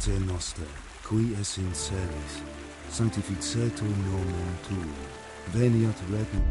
Pater Noster, qui es in celis, sanctificetur nomen tuum, veniat regnum.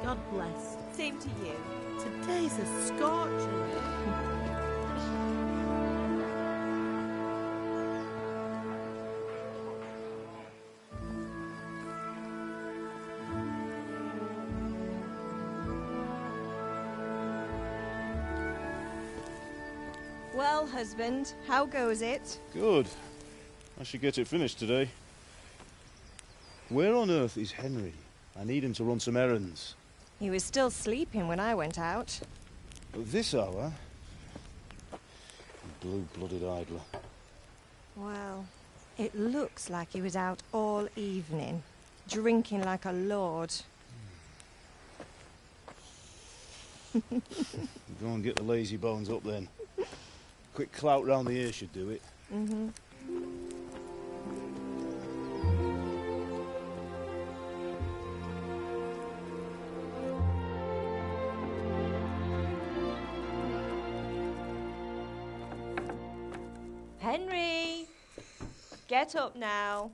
God bless. Same to you. Today's a scorcher. Well, husband, how goes it? Good. I should get it finished today. Where on earth is Henry? I need him to run some errands. He was still sleeping when I went out. At this hour? Blue-blooded idler. Well, it looks like he was out all evening, drinking like a lord. Go and get the lazy bones up then. Quick clout round the ear should do it. Mm-hmm. Henry! Get up now.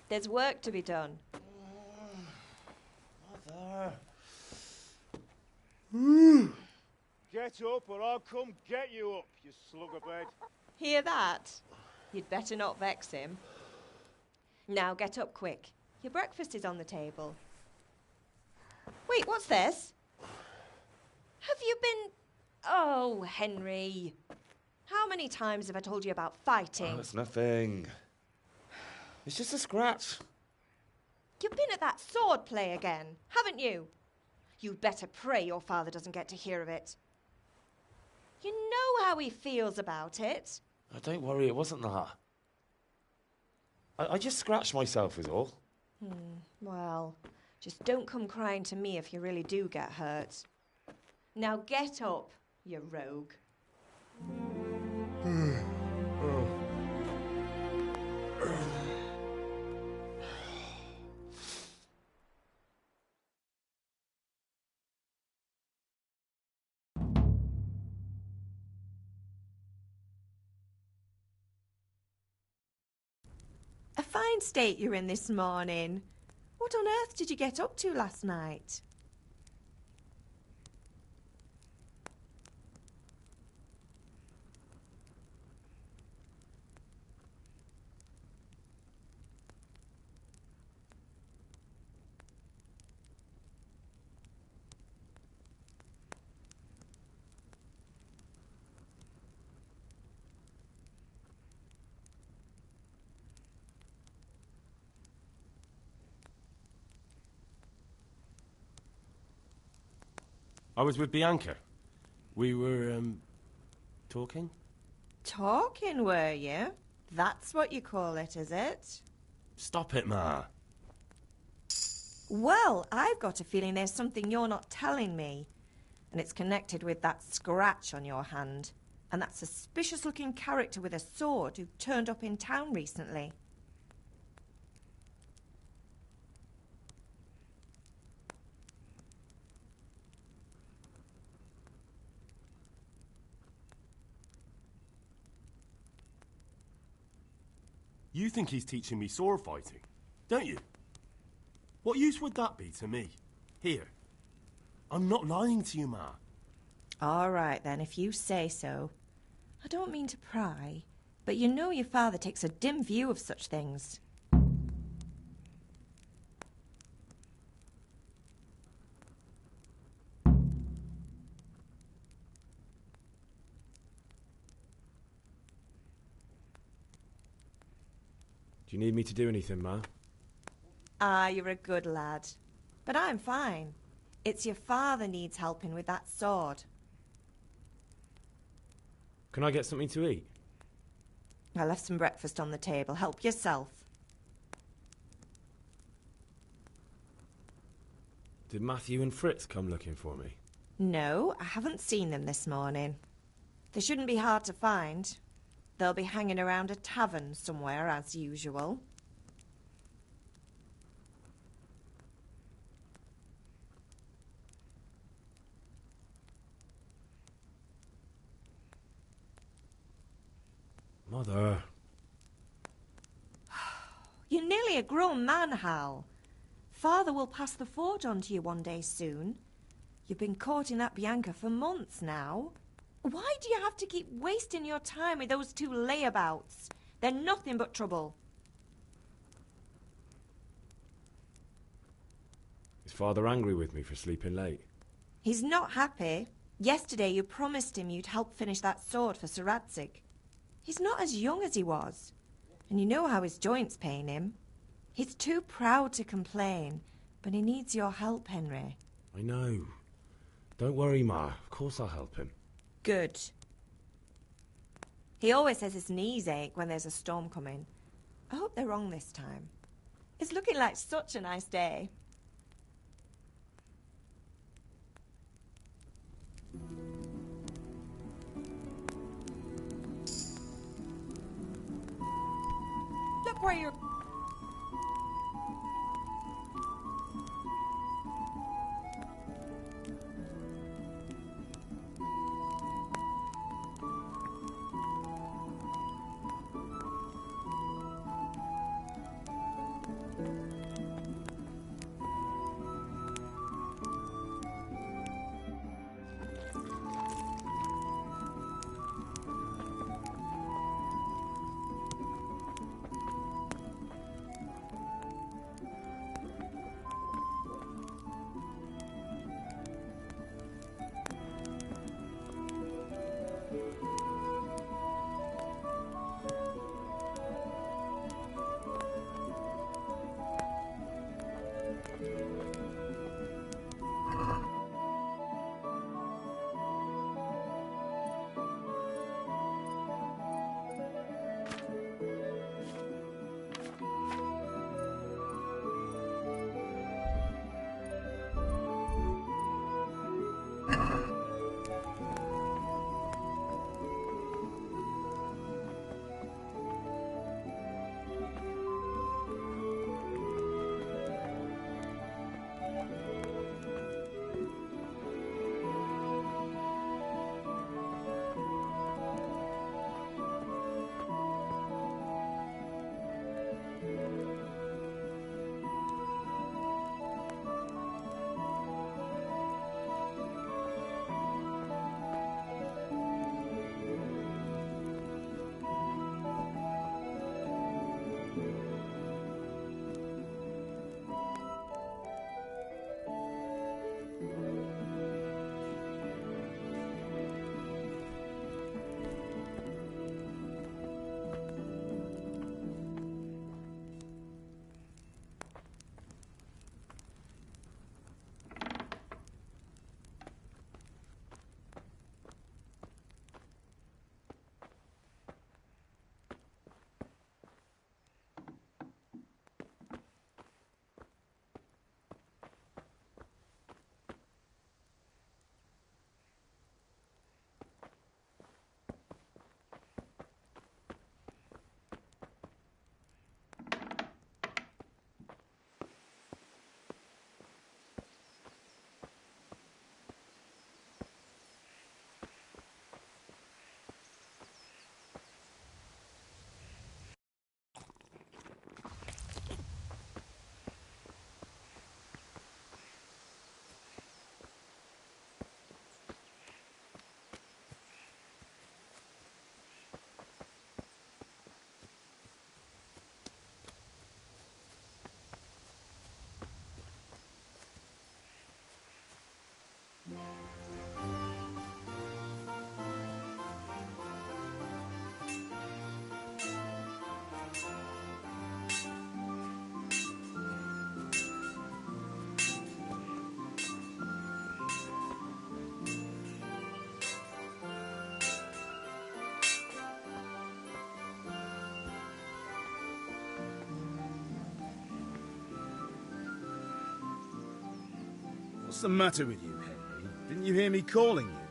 There's work to be done. Mother! Get up or I'll come get you up, you slugabed. Hear that? You'd better not vex him. Now get up quick. Your breakfast is on the table. Wait, what's this? Have you been... Oh, Henry. How many times have I told you about fighting? Oh, it's nothing. It's just a scratch. You've been at that sword play again, haven't you? You'd better pray your father doesn't get to hear of it. You know how he feels about it. Oh, don't worry, it wasn't that. I just scratched myself is all. Well, just don't come crying to me if you really do get hurt. Now get up, you rogue. A fine state you're in this morning. What on earth did you get up to last night? I was with Bianca. We were, talking? Talking, were you? That's what you call it, is it? Stop it, Ma. Well, I've got a feeling there's something you're not telling me. And it's connected with that scratch on your hand. And that suspicious-looking character with a sword who turned up in town recently. You think he's teaching me sword fighting, don't you? What use would that be to me? Here. I'm not lying to you, Ma. All right, then, if you say so. I don't mean to pry, but you know your father takes a dim view of such things. Do you need me to do anything, Ma? Ah, you're a good lad. But I'm fine. It's your father needs helping with that sword. Can I get something to eat? I left some breakfast on the table. Help yourself. Did Matthew and Fritz come looking for me? No, I haven't seen them this morning. They shouldn't be hard to find. They'll be hanging around a tavern somewhere, as usual. Mother. You're nearly a grown man, Hal. Father will pass the forge on to you one day soon. You've been courting that Bianca for months now. Why do you have to keep wasting your time with those two layabouts? They're nothing but trouble. Is Father angry with me for sleeping late? He's not happy. Yesterday you promised him you'd help finish that sword for Sir Radzig. He's not as young as he was. And you know how his joints pain him. He's too proud to complain, but he needs your help, Henry. I know. Don't worry, Ma. Of course I'll help him. Good. He always says his knees ache when there's a storm coming. I hope they're wrong this time. It's looking like such a nice day. Look where you're... What's the matter with you, Henry? Didn't you hear me calling you?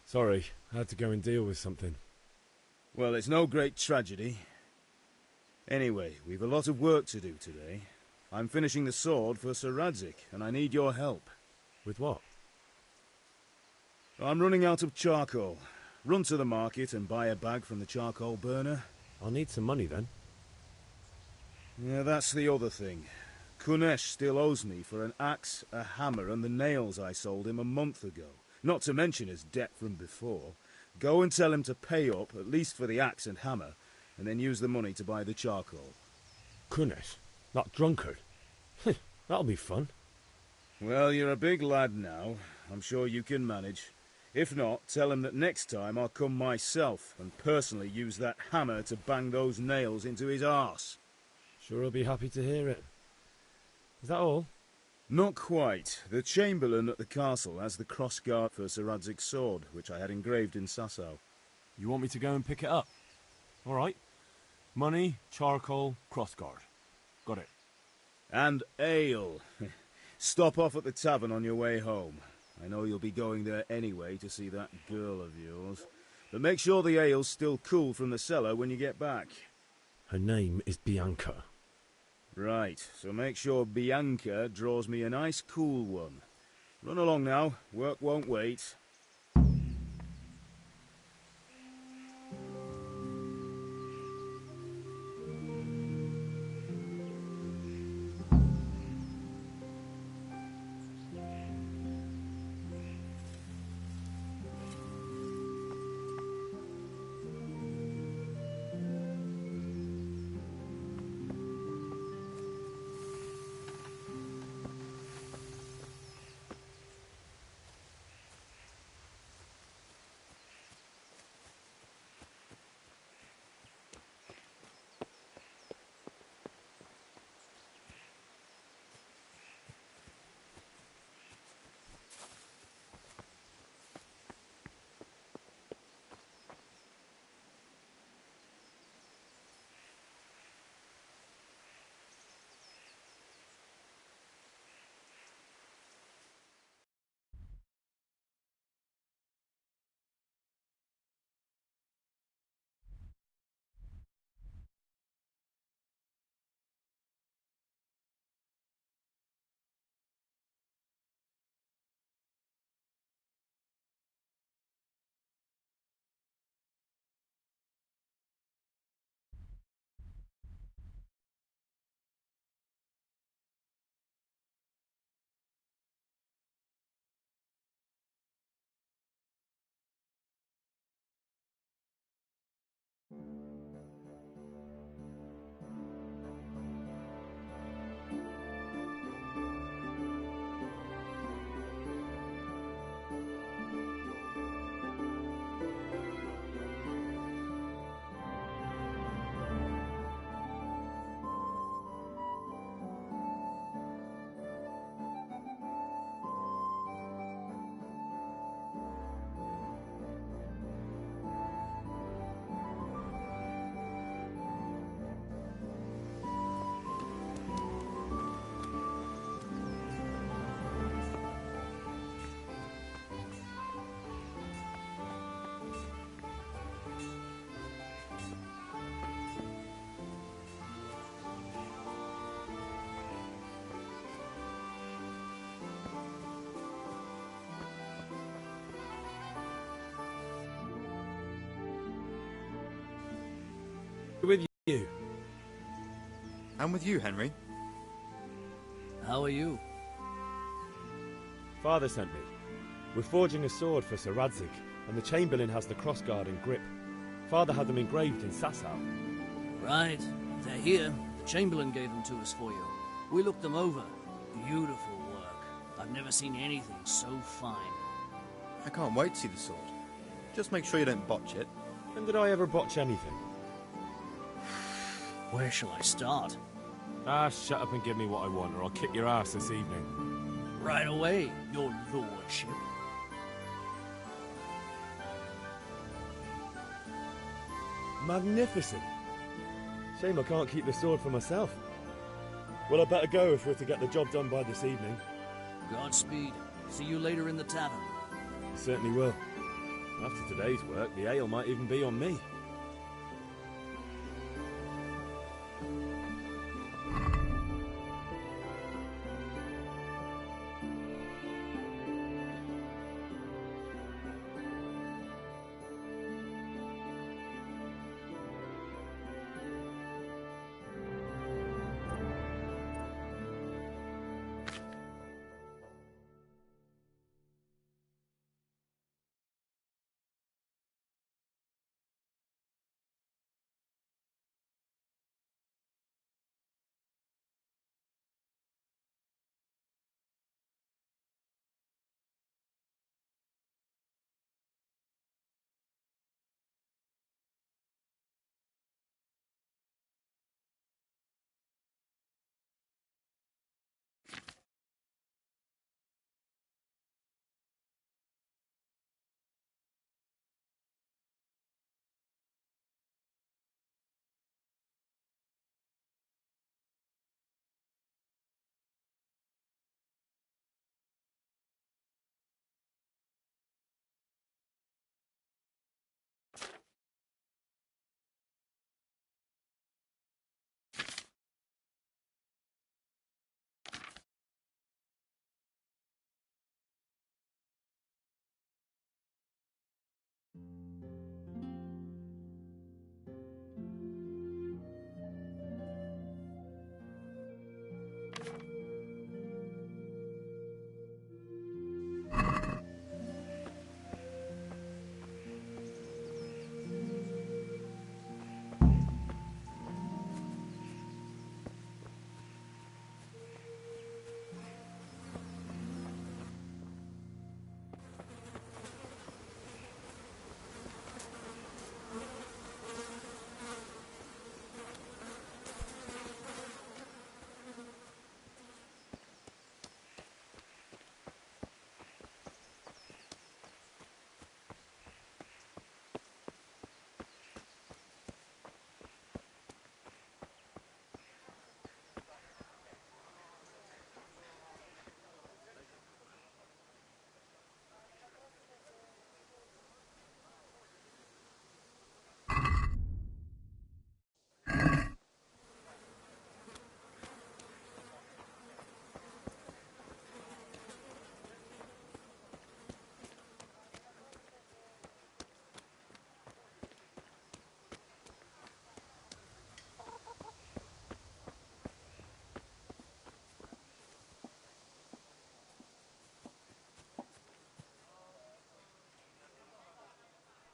Sorry, I had to go and deal with something. Well, it's no great tragedy. Anyway, we've a lot of work to do today. I'm finishing the sword for Sir Radzig, and I need your help. With what? I'm running out of charcoal. Run to the market and buy a bag from the charcoal burner. I'll need some money then. Yeah, that's the other thing. Kunesh still owes me for an axe, a hammer, and the nails I sold him a month ago. Not to mention his debt from before. Go and tell him to pay up, at least for the axe and hammer, and then use the money to buy the charcoal. Kunesh? That drunkard? That'll be fun. Well, you're a big lad now. I'm sure you can manage. If not, tell him that next time I'll come myself and personally use that hammer to bang those nails into his arse. Sure he'll be happy to hear it. Is that all? Not quite. The Chamberlain at the castle has the crossguard for Sir Radzig's sword, which I had engraved in Sasau. You want me to go and pick it up? All right. Money, charcoal, crossguard. Got it. And ale. Stop off at the tavern on your way home. I know you'll be going there anyway to see that girl of yours. But make sure the ale's still cool from the cellar when you get back. Her name is Bianca. Right, so make sure Bianca draws me a nice cool one. Run along now, work won't wait. You. I'm with you, Henry. How are you? Father sent me. We're forging a sword for Sir Radzig, and the Chamberlain has the crossguard and grip. Father had them engraved in Sasau. Right. They're here. The Chamberlain gave them to us for you. We looked them over. Beautiful work. I've never seen anything so fine. I can't wait to see the sword. Just make sure you don't botch it. When did I ever botch anything? Where shall I start? Ah, shut up and give me what I want, or I'll kick your ass this evening. Right away, your lordship. Magnificent. Shame I can't keep the sword for myself. Well, I better go if we're to get the job done by this evening. Godspeed. See you later in the tavern. Certainly will. After today's work, the ale might even be on me.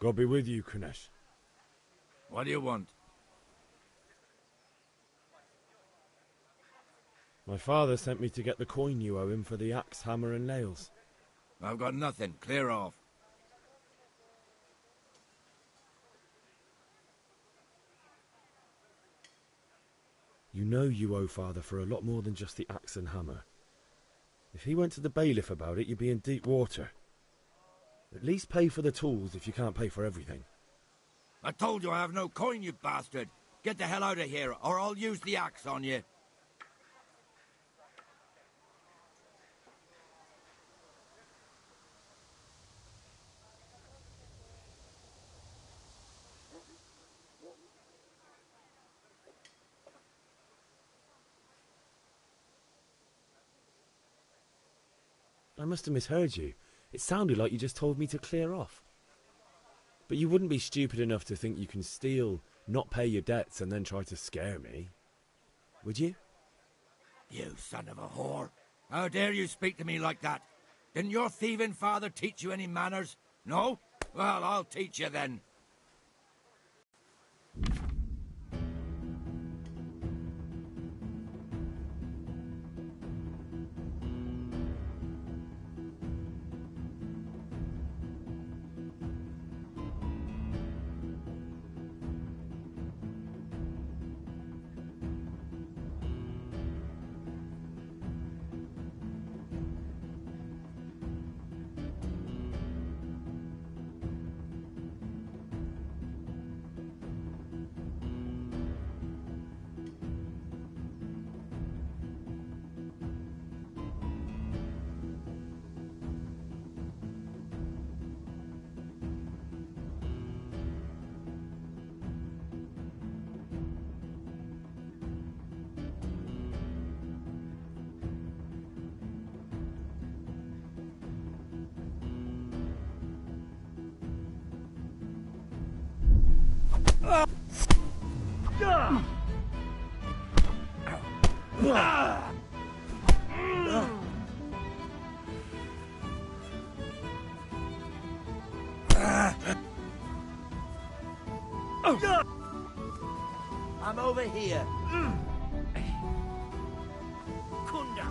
God be with you, Kunesh. What do you want? My father sent me to get the coin you owe him for the axe, hammer and nails. I've got nothing. Clear off. You know you owe father for a lot more than just the axe and hammer. If he went to the bailiff about it, you'd be in deep water. At least pay for the tools if you can't pay for everything. I told you I have no coin, you bastard. Get the hell out of here, or I'll use the axe on you. I must have misheard you. It sounded like you just told me to clear off. But you wouldn't be stupid enough to think you can steal not pay your debts and then try to scare me. Would you? You son of a whore. How dare you speak to me like that? Didn't your thieving father teach you any manners? No? Well, I'll teach you then. I'm over here. Kunda.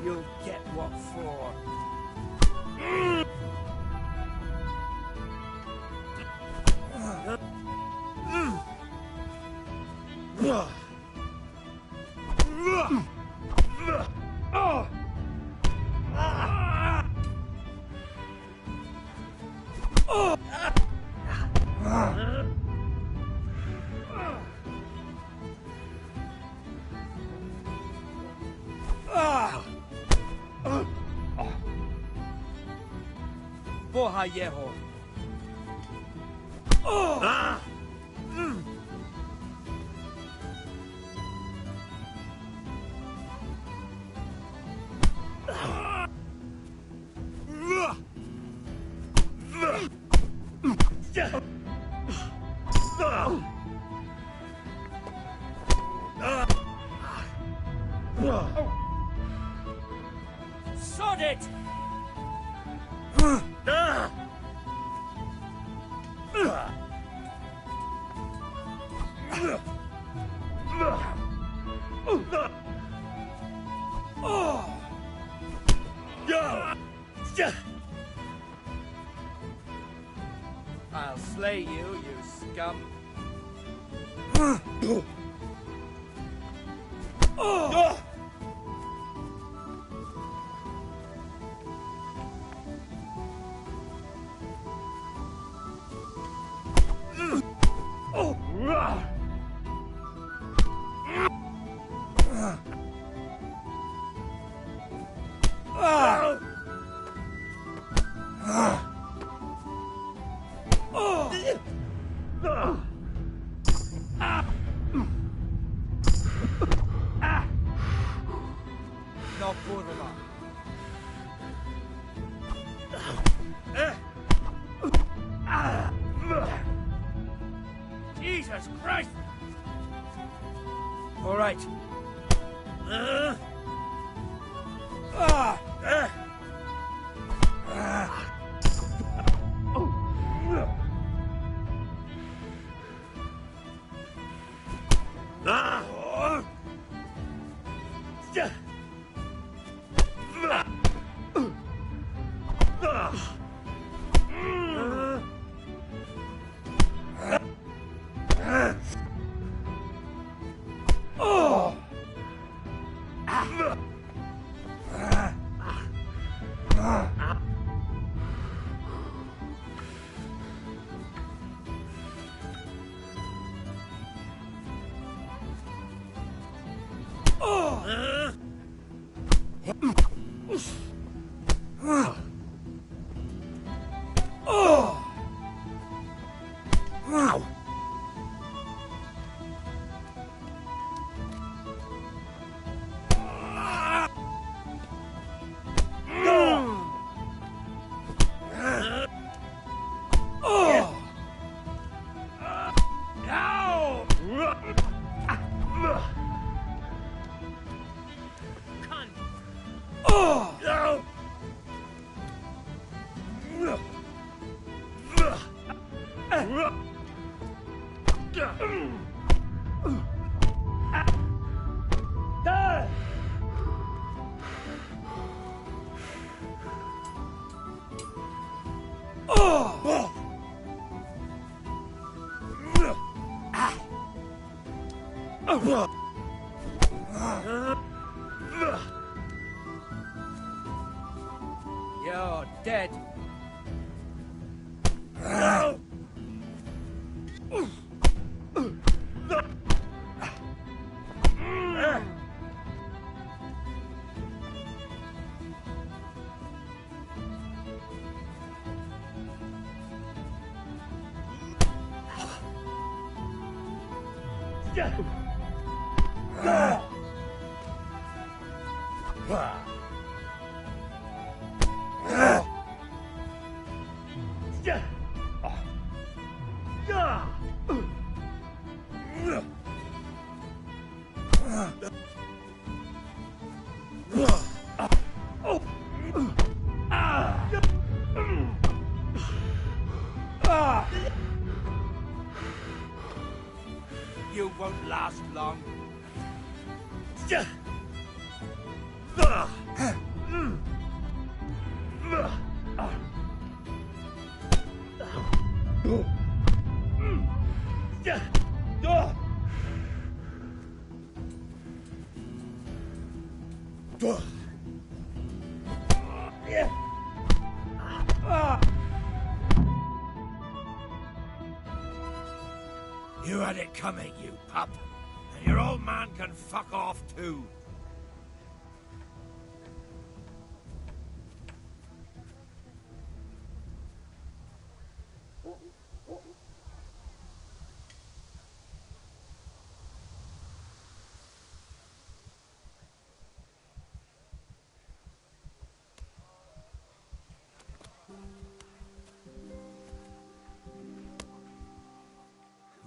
You'll get what for. Boha Yeho. Sod it! I'll slay you, you scum. No kurwa. Jesus Christ! All right. You're dead. You won't last long. You had it coming, you pup. And your old man can fuck off too.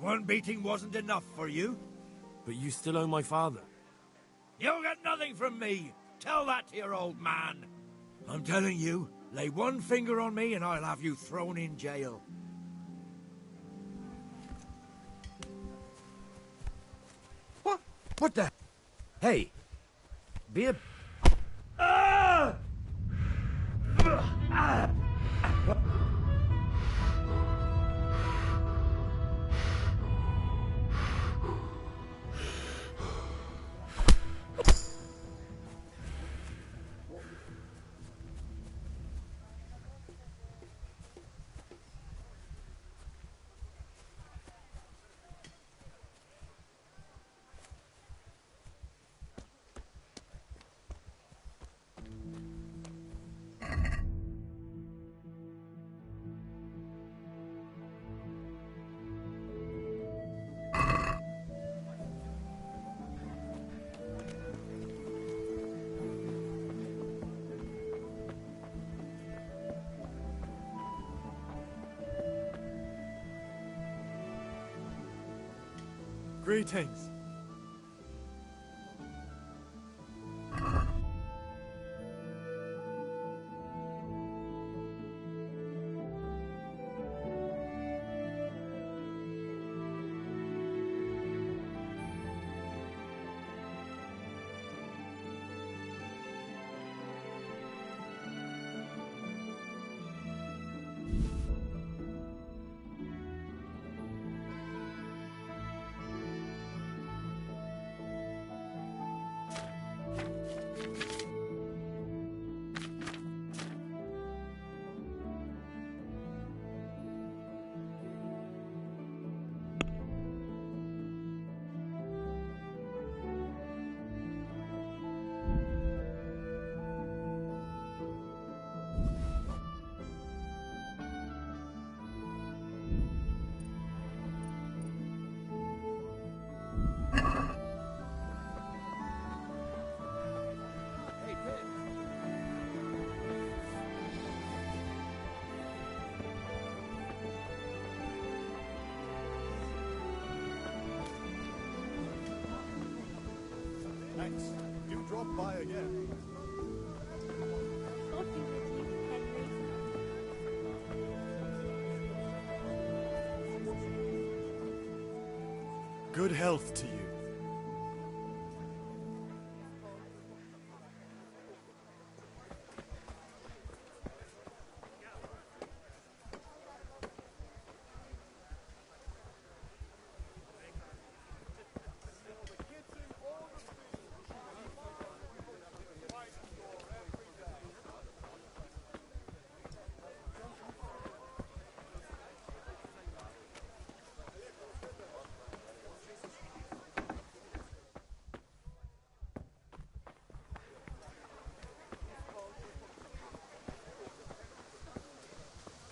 One beating wasn't enough for you? But you still owe my father. You'll get nothing from me. Tell that to your old man. I'm telling you, lay one finger on me and I'll have you thrown in jail. What? What the? Hey. Be a... Greetings. Thanks. Do drop by again. God be with you, Henry. Good health to you.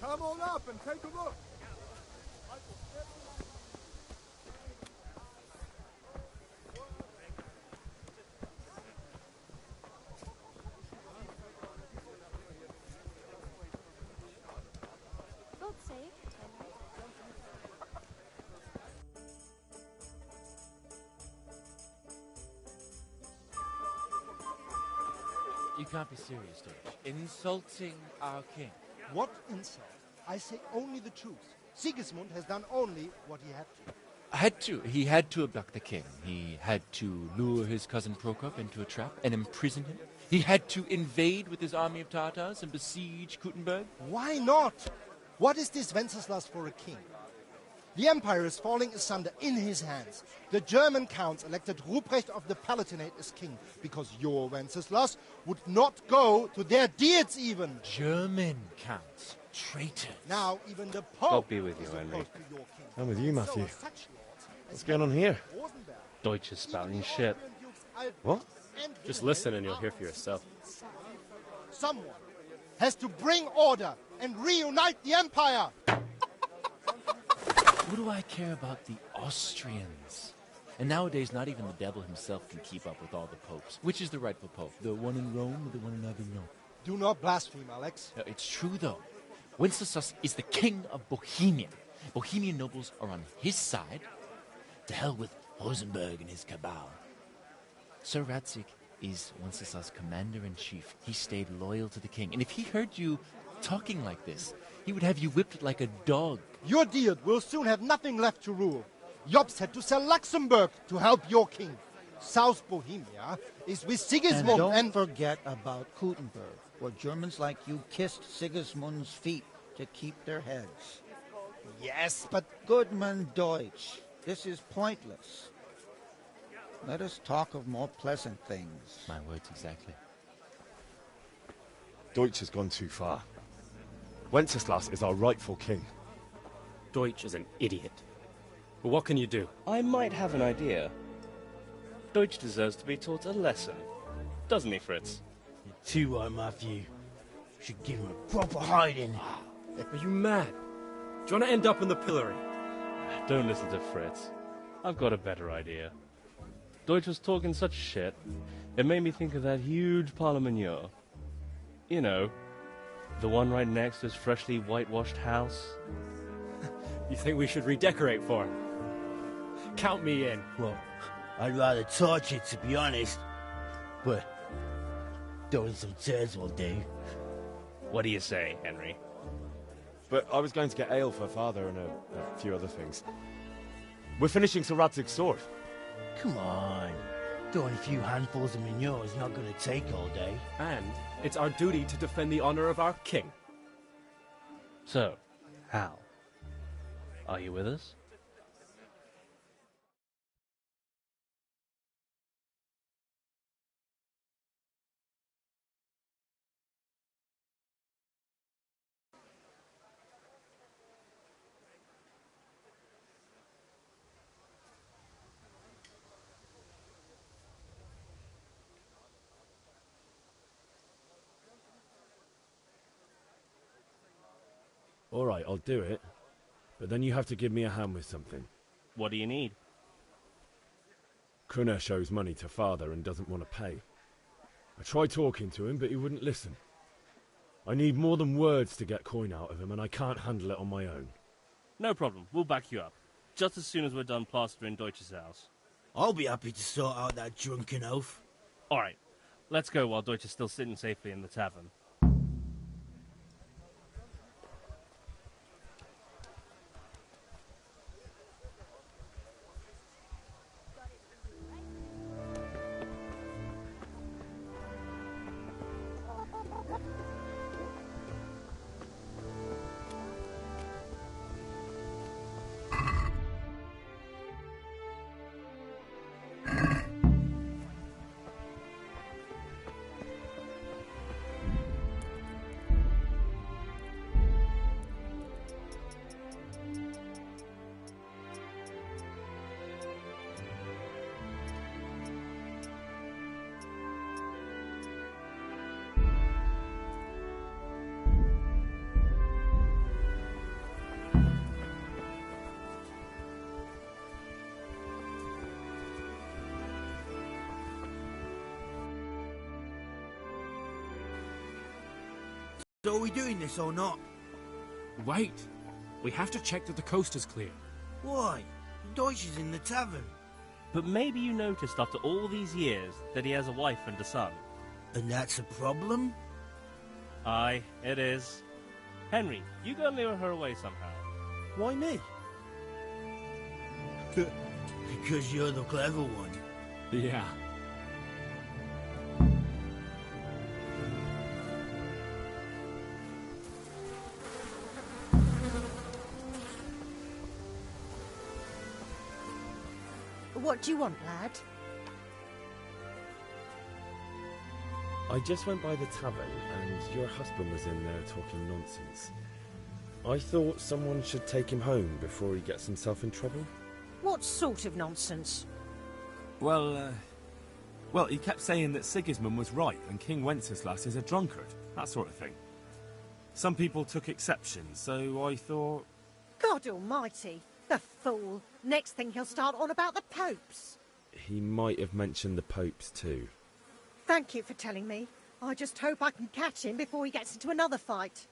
Come on up and take a look. God save Henry. You can't be serious, Deutsch. Insulting our king. What insult? I say only the truth. Sigismund has done only what he had to. He had to abduct the king. He had to lure his cousin Prokop into a trap and imprison him. He had to invade with his army of Tatars and besiege Kuttenberg. Why not? What is this Wenceslas for a king? The empire is falling asunder in his hands. The German counts elected Ruprecht of the Palatinate as king because your Wenceslas would not go to their deeds even. German counts. Traitors. Now even the Pope God be with you, is Henry. opposed to your king. I'm with you, Matthew. So are such lords as What's going on here? Rosenberg, Deutsch is spouting shit. What? and Just listen and you'll hear for yourself. Someone has to bring order and reunite the empire. What do I care about the Austrians? And nowadays, not even the devil himself can keep up with all the popes. Which is the rightful pope? The one in Rome or the one in Avignon? Do not blaspheme, Alex. No, it's true, though. Wenceslas is the king of Bohemia. Bohemian nobles are on his side. To hell with Rosenberg and his cabal. Sir Radzik is Wenceslas' commander-in-chief. He stayed loyal to the king. And if he heard you talking like this, he would have you whipped like a dog. Your Diet will soon have nothing left to rule. Jobst had to sell Luxembourg to help your king. South Bohemia is with Sigismund And don't forget about Kuttenberg, where Germans like you kissed Sigismund's feet to keep their heads. Yes, but Goodman Deutsch, this is pointless. Let us talk of more pleasant things. My words exactly. Deutsch has gone too far. Wenceslas is our rightful king. Deutsch is an idiot. But what can you do? I might have an idea. Deutsch deserves to be taught a lesson. Doesn't he, Fritz? You're too right, Matthew. Should give him a proper hiding. Are you mad? Do you want to end up in the pillory? Don't listen to Fritz. I've got a better idea. Deutsch was talking such shit, it made me think of that huge parliament. You know, the one right next to his freshly whitewashed house. You think we should redecorate for him? Count me in. Well, I'd rather torch it, to be honest. But throwing some tears will do. What do you say, Henry? But I was going to get ale for father and a few other things. We're finishing Sir Radzig's sword. Come on. Throwing a few handfuls of manure is not going to take all day. And it's our duty to defend the honor of our king. So, Hal, are you with us? All right, I'll do it. But then you have to give me a hand with something. What do you need? Kunesh owes money to father and doesn't want to pay. I tried talking to him, but he wouldn't listen. I need more than words to get coin out of him, and I can't handle it on my own. No problem. We'll back you up. Just as soon as we're done plastering Deutsch's house. I'll be happy to sort out that drunken oaf. All right, let's go while Deutsch is still sitting safely in the tavern. So are we doing this or not? Wait. We have to check that the coast is clear. Why? Deutsch is in the tavern. But maybe you noticed after all these years that he has a wife and a son. And that's a problem? Aye, it is. Henry, you go and lure her away somehow. Why me? Because you're the clever one. Yeah. What do you want, lad? I just went by the tavern and your husband was in there talking nonsense. I thought someone should take him home before he gets himself in trouble. What sort of nonsense? Well, he kept saying that Sigismund was right and King Wenceslas is a drunkard, that sort of thing. Some people took exception, so I thought... God almighty, the fool. Next thing he'll start on about the popes. He might have mentioned the popes too. Thank you for telling me. I just hope I can catch him before he gets into another fight.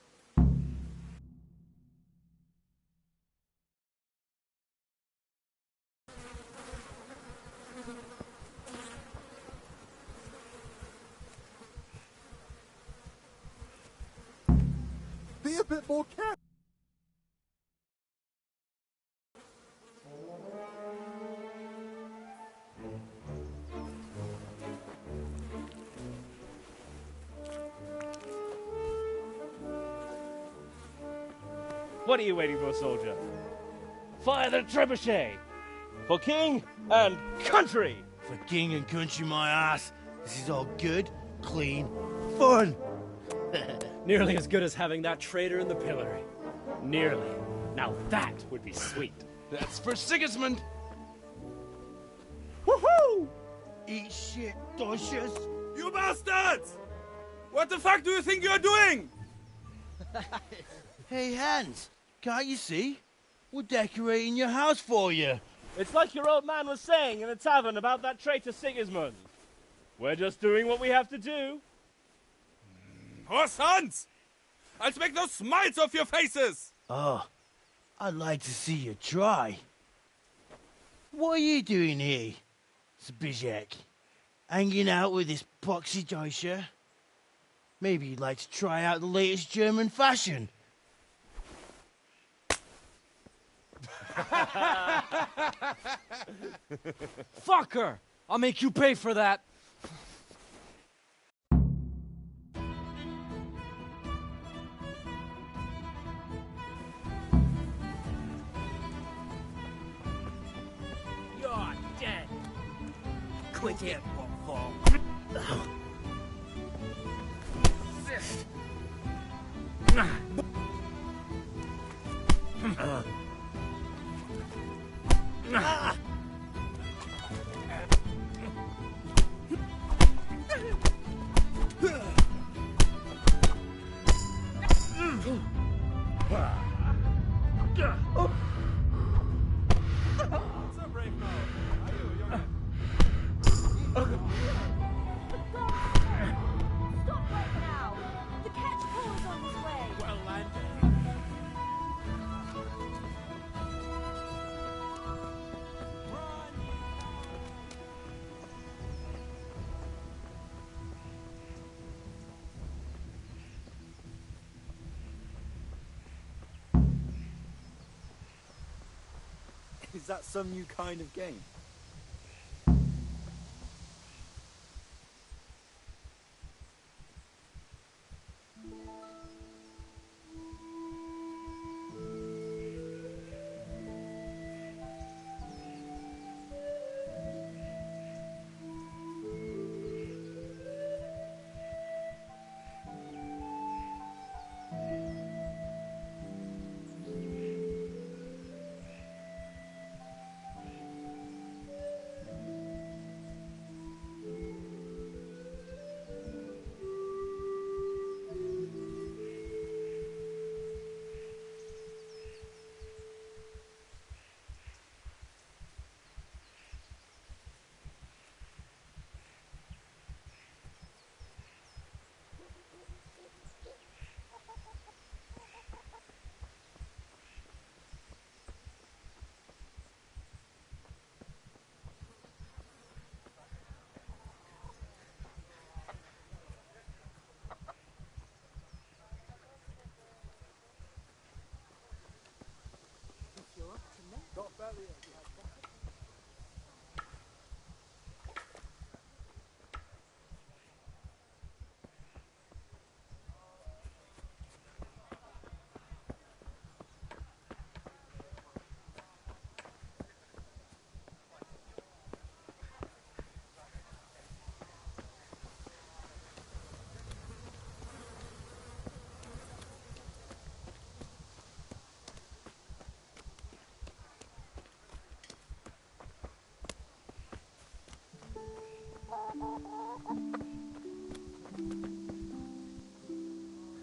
Be a bit more careful. What are you waiting for, soldier? Fire the trebuchet! For king and country! For king and country, my ass. This is all good, clean, fun. Nearly as good as having that traitor in the pillory. Nearly. Now that would be sweet. That's for Sigismund. Woohoo! Eat shit, Deutsches. You bastards! What the fuck do you think you're doing? Hey, Hans, can't you see? We're decorating your house for you. It's like your old man was saying in the tavern about that traitor Sigismund. We're just doing what we have to do. Oh, sons! I'll make those smiles off your faces! Oh, I'd like to see you try. What are you doing here, Zbigniew? Hanging out with this poxy Deutscher? Maybe you'd like to try out the latest German fashion. Fucker! I'll make you pay for that. You're dead. Quit it, football. Is that some new kind of game?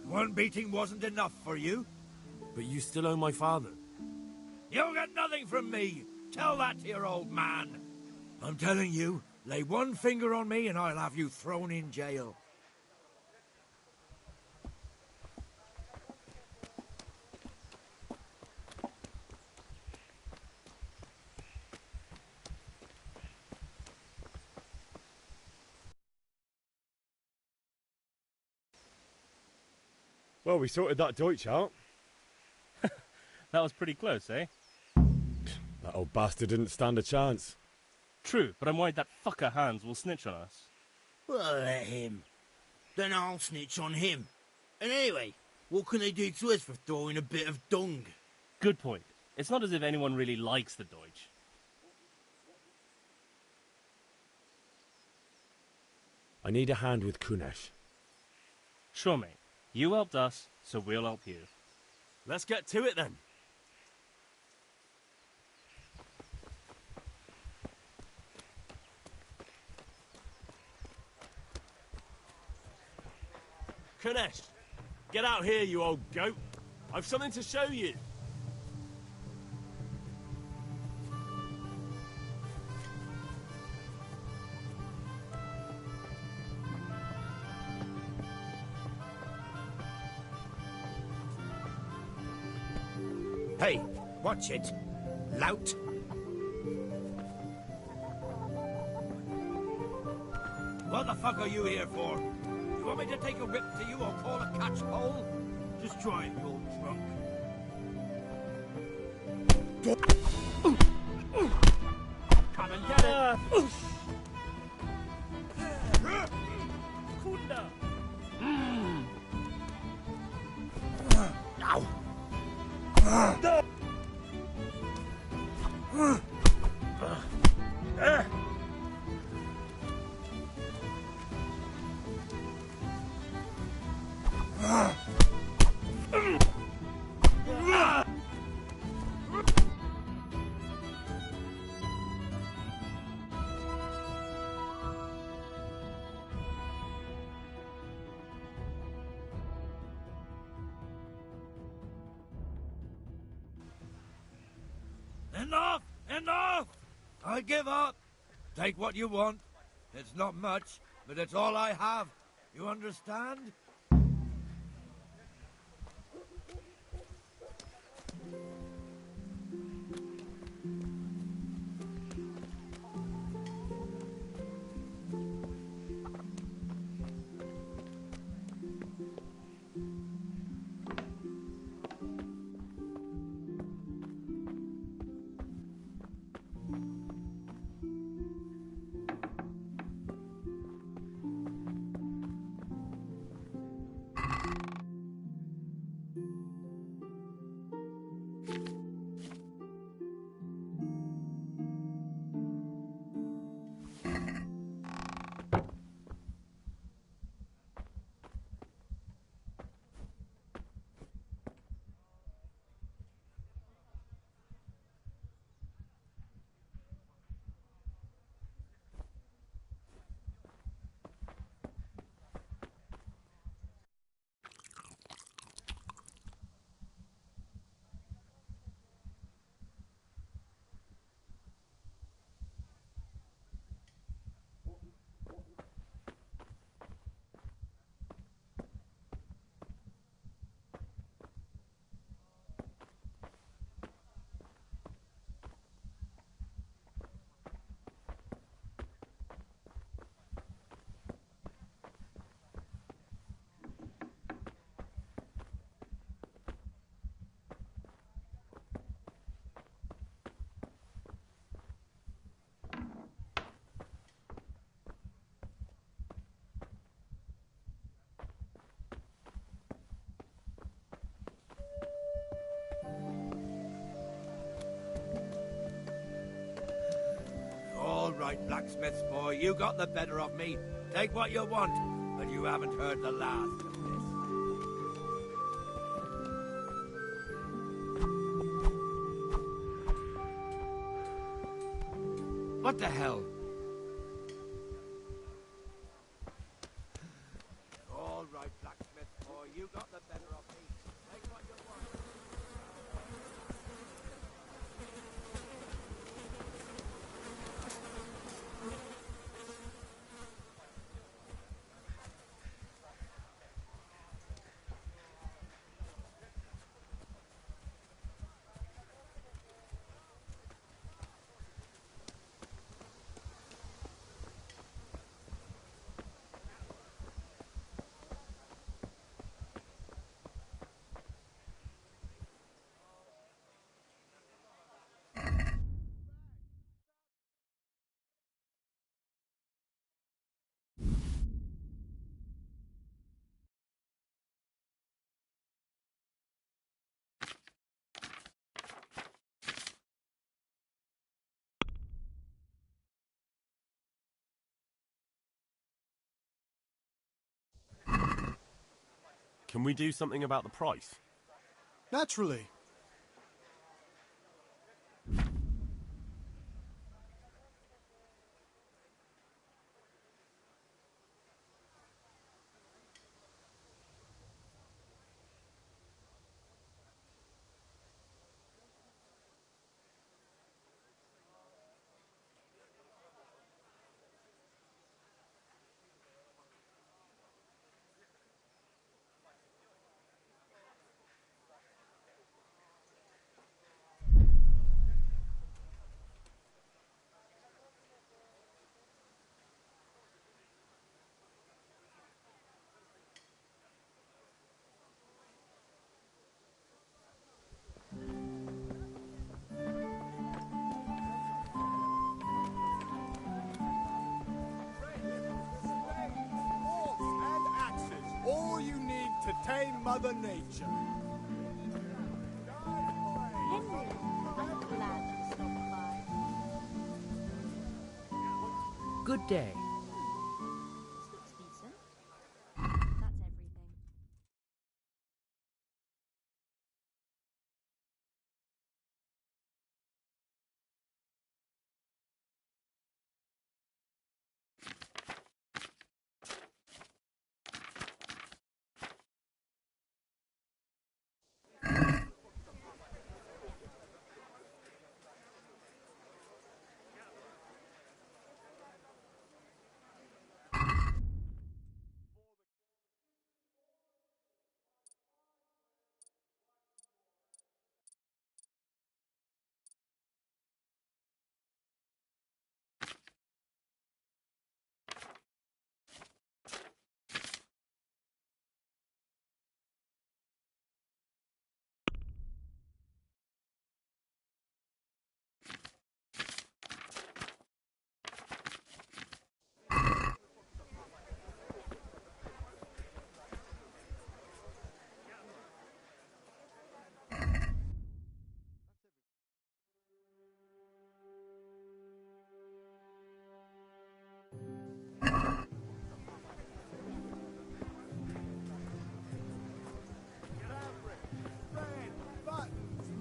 One beating wasn't enough for you? But you still owe my father. You'll get nothing from me. Tell that to your old man. I'm telling you, lay one finger on me and I'll have you thrown in jail. Well, we sorted that Deutsch out. That was pretty close, eh? That old bastard didn't stand a chance. True, but I'm worried that fucker Hans will snitch on us. Well, let him. Then I'll snitch on him. And anyway, what can they do to us for throwing a bit of dung? Good point. It's not as if anyone really likes the Deutsch. I need a hand with Kunesh. Sure, mate. You helped us, so we'll help you. Let's get to it then. Kunesh, get out here, you old goat. I've something to show you. Hey, watch it, lout. What the fuck are you here for? You want me to take a whip to you or call a catchpole? Just try it, you old drunk. Come and get it! Kunda! Ow! Enough! Enough! I give up. Take what you want. It's not much, but it's all I have. You understand? right, blacksmith boy, you got the better of me. Take what you want, but you haven't heard the last of this. What the hell? All right, blacksmith boy, you got the better of me. Take what you want. Can we do something about the price? Naturally. All you need to tame Mother Nature. Henry, I'm glad you stopped by. Good day. This looks decent. That's everything.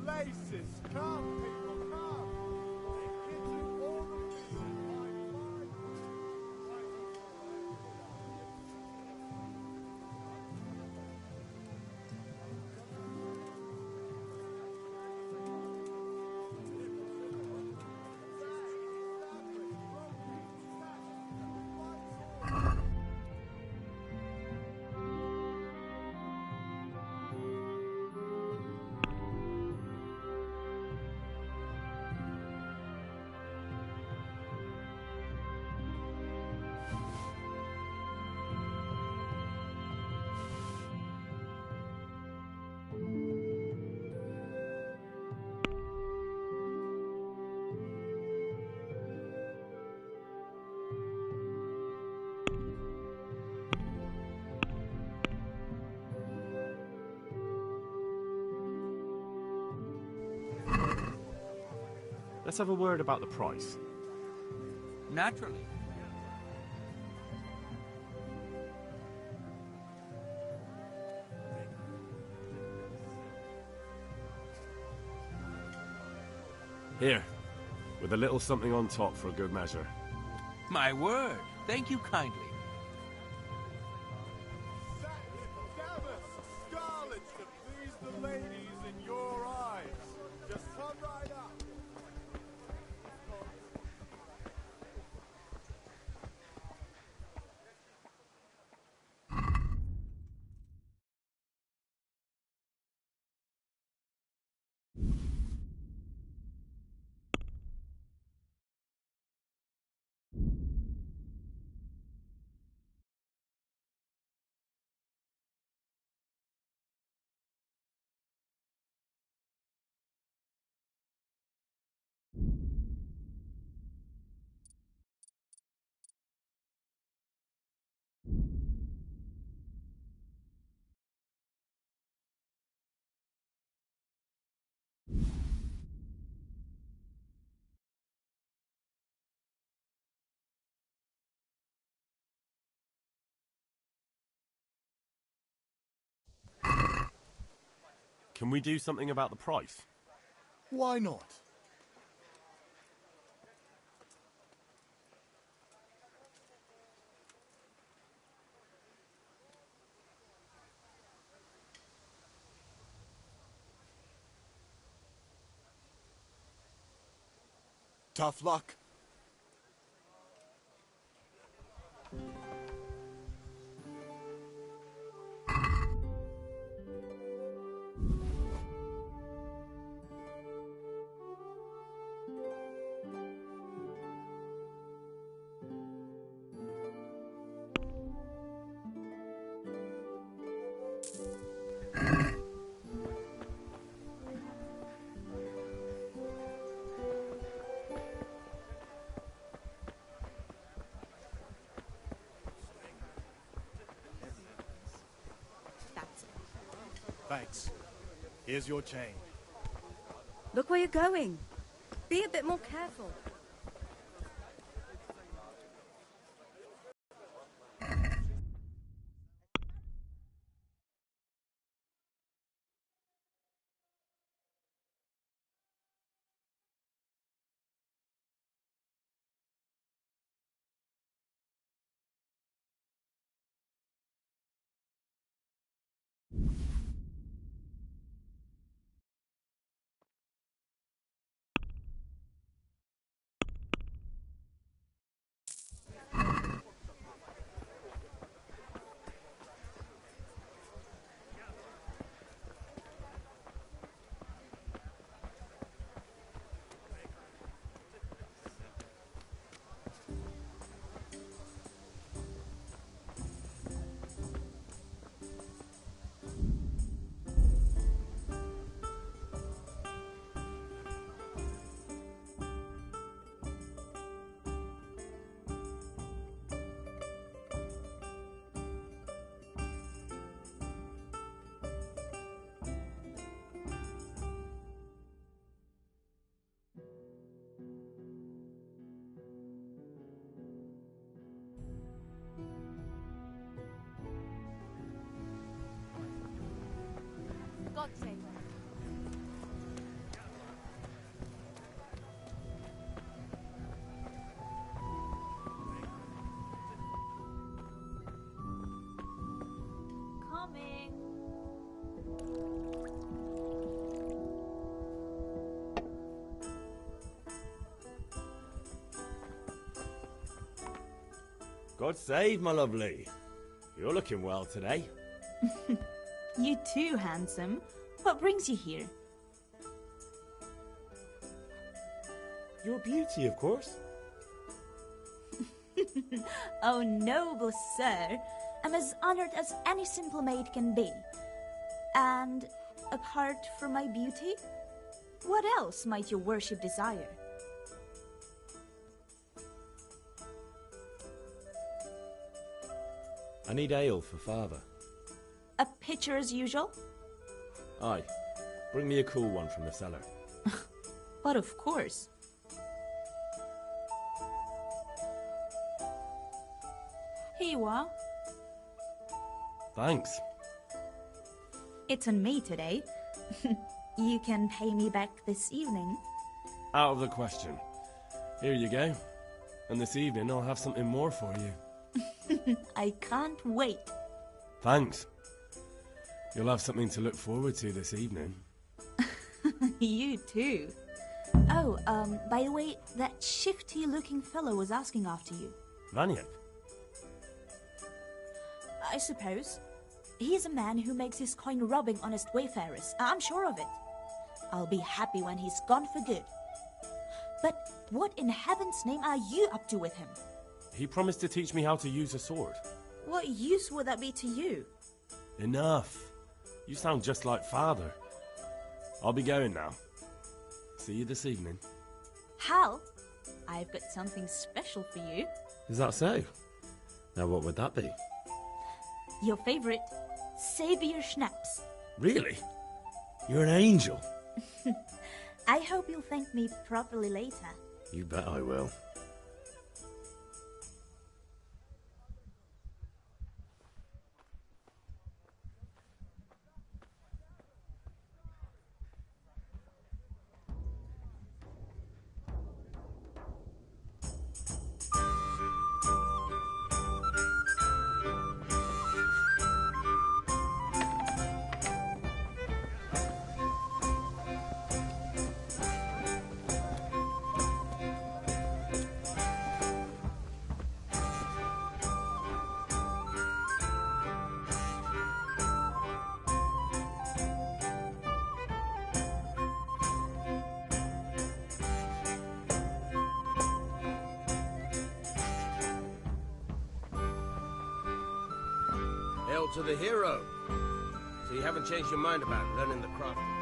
Laces, come people, come! They get you all the field Let's have a word about the price. Naturally. Here, with a little something on top for a good measure. My word. Thank you kindly. Scarlet to please the ladies in your eyes. Just come right up. Can we do something about the price? Why not? Tough luck. That's it. Thanks. Here's your change. Look where you're going. Be a bit more careful. God's sake. Coming. God save, my lovely. You're looking well today. You too, handsome. What brings you here? Your beauty, of course. Oh, noble sir. I'm as honored as any simple maid can be. And apart from my beauty, what else might your worship desire? I need ale for father. A pitcher as usual? Aye. Bring me a cool one from the cellar. But of course. Here you are. Thanks. It's on me today. You can pay me back this evening. Out of the question. Here you go. And this evening I'll have something more for you. I can't wait. Thanks. You'll have something to look forward to this evening. You too. Oh, by the way, that shifty-looking fellow was asking after you. Vanian? I suppose. He's a man who makes his coin robbing honest wayfarers. I'm sure of it. I'll be happy when he's gone for good. But what in heaven's name are you up to with him? He promised to teach me how to use a sword. What use would that be to you? Enough. You sound just like Father. I'll be going now. See you this evening. Hal, I've got something special for you. Is that so? Now what would that be? Your favorite, Savior Schnapps. Really? You're an angel. I hope you'll thank me properly later. You bet I will. Hail to the hero. So you haven't changed your mind about learning the craft of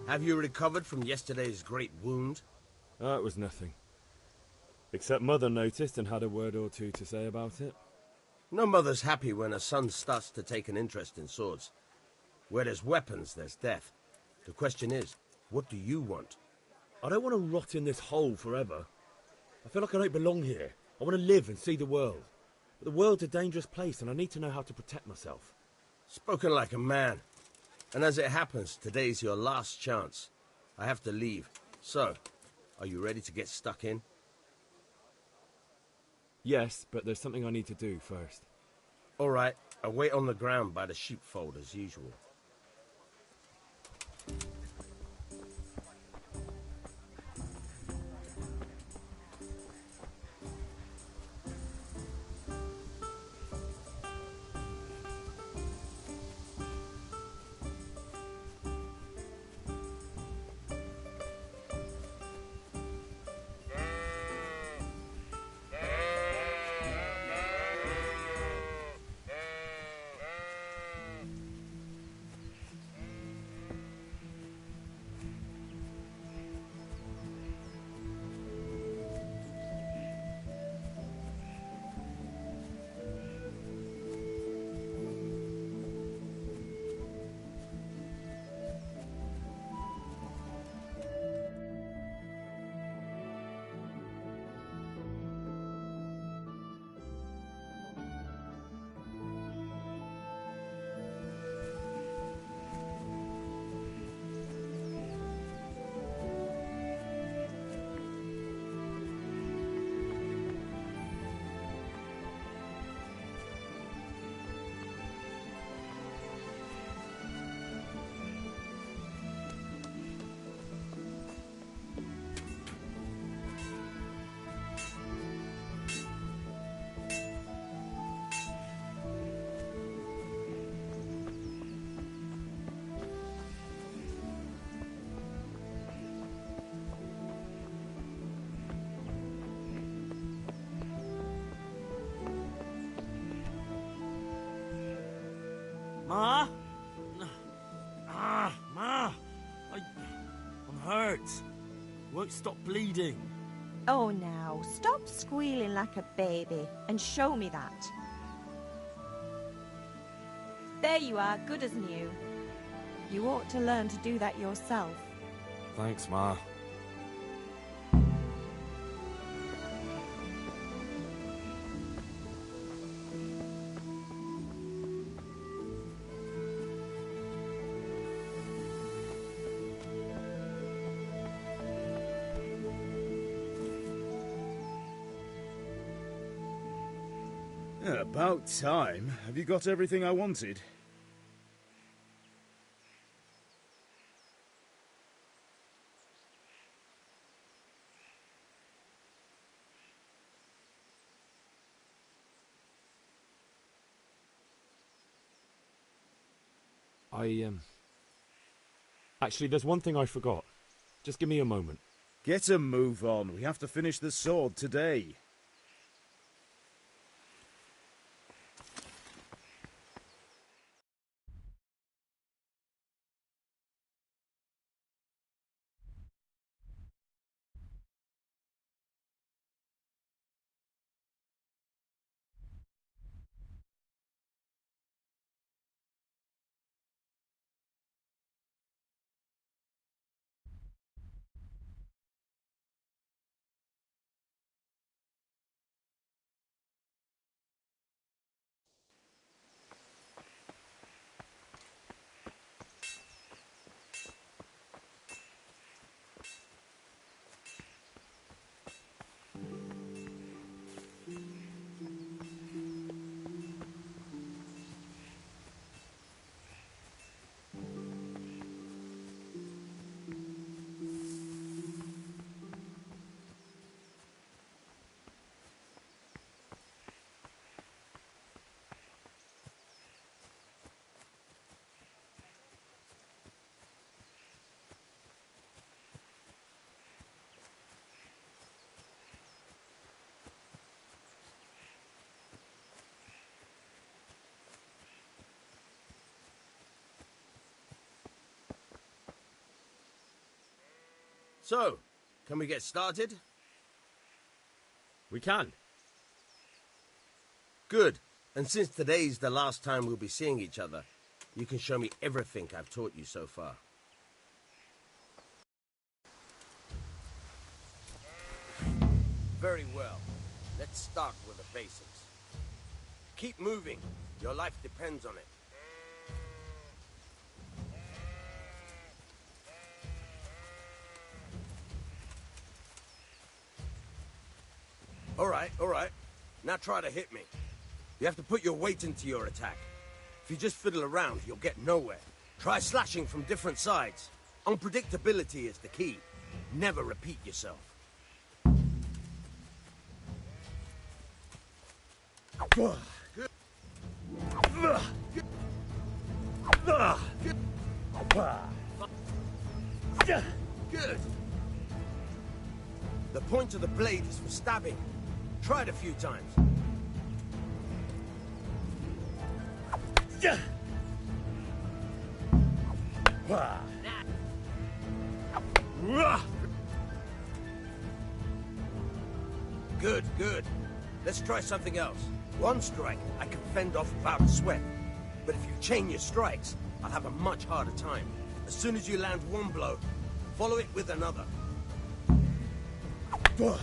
Have you recovered from yesterday's great wound? Oh, it was nothing. Except Mother noticed and had a word or two to say about it. No mother's happy when a son starts to take an interest in swords. Where there's weapons, there's death. The question is, what do you want? I don't want to rot in this hole forever. I feel like I don't belong here. I want to live and see the world. But the world's a dangerous place and I need to know how to protect myself. Spoken like a man. And as it happens, today's your last chance. I have to leave. So, are you ready to get stuck in? Yes, but there's something I need to do first. All right, I'll wait on the ground by the sheepfold as usual. Ma? Ma! I'm hurt. Won't stop bleeding. Oh, now, stop squealing like a baby and show me that. There you are, good as new. You ought to learn to do that yourself. Thanks, Ma. About time. Have you got everything I wanted? Actually, there's one thing I forgot. Just give me a moment. Get a move on. We have to finish the sword today. So, can we get started? We can. Good. And since today's the last time we'll be seeing each other, you can show me everything I've taught you so far. Very well. Let's start with the basics. Keep moving. Your life depends on it. All right. Now try to hit me. You have to put your weight into your attack. If you just fiddle around, you'll get nowhere. Try slashing from different sides. Unpredictability is the key. Never repeat yourself. Good. Good. The point of the blade is for stabbing. Try it a few times. Good. Let's try something else. One strike, I can fend off without a sweat. But if you chain your strikes, I'll have a much harder time. As soon as you land one blow, follow it with another. Good.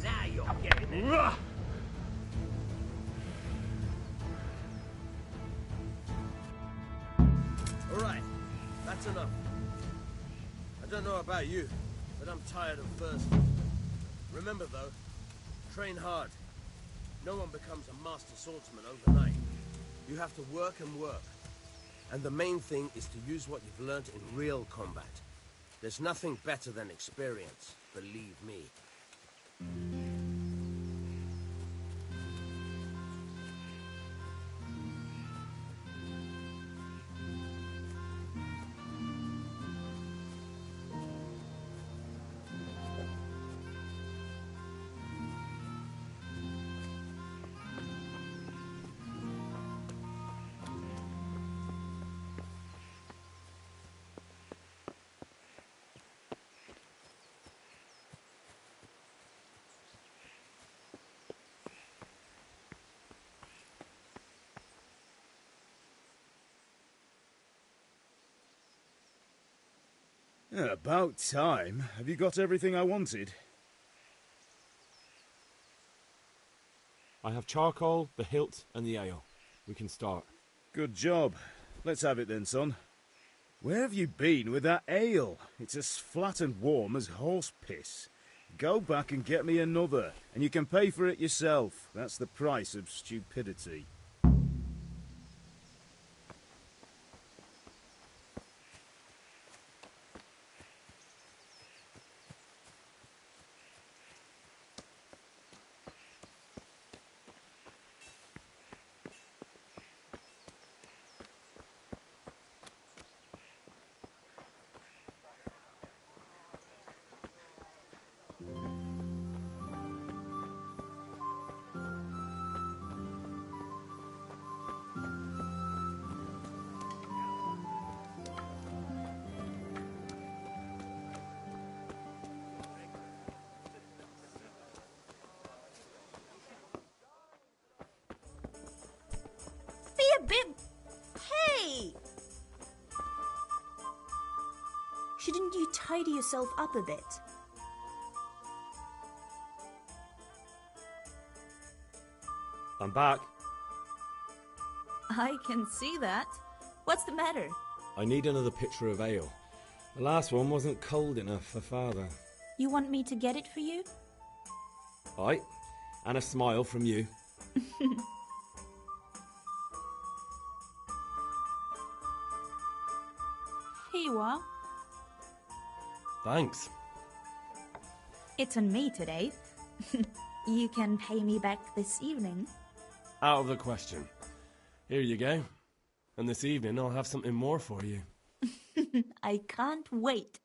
Now you're getting it. All right, that's enough. I don't know about you, but I'm tired of thirsty. Remember though, train hard. No one becomes a master swordsman overnight. You have to work and work. And the main thing is to use what you've learned in real combat. There's nothing better than experience, believe me. Yeah, about time. Have you got everything I wanted? I have charcoal, the hilt, and the ale. We can start. Good job. Let's have it then, son. Where have you been with that ale? It's as flat and warm as horse piss. Go back and get me another, and you can pay for it yourself. That's the price of stupidity. Hey! Shouldn't you tidy yourself up a bit? I'm back. I can see that. What's the matter? I need another pitcher of ale. The last one wasn't cold enough for Father. You want me to get it for you? Aye, and a smile from you. Here you are. Thanks. It's on me today. You can pay me back this evening. Out of the question. Here you go. And this evening I'll have something more for you. I can't wait.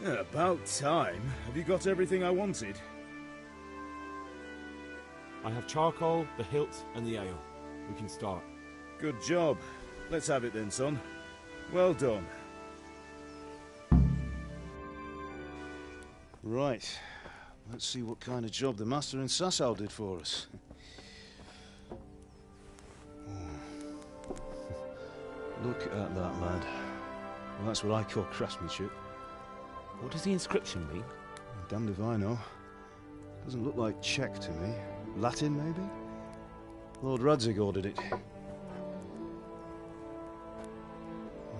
Yeah, about time. Have you got everything I wanted? I have charcoal, the hilt, and the ale. We can start. Good job. Let's have it then, son. Well done. Right. Let's see what kind of job the master in Sasau did for us. Look at that, lad. Well, that's what I call craftsmanship. What does the inscription mean? Damned if I know. Doesn't look like Czech to me. Latin, maybe? Lord Radzig ordered it.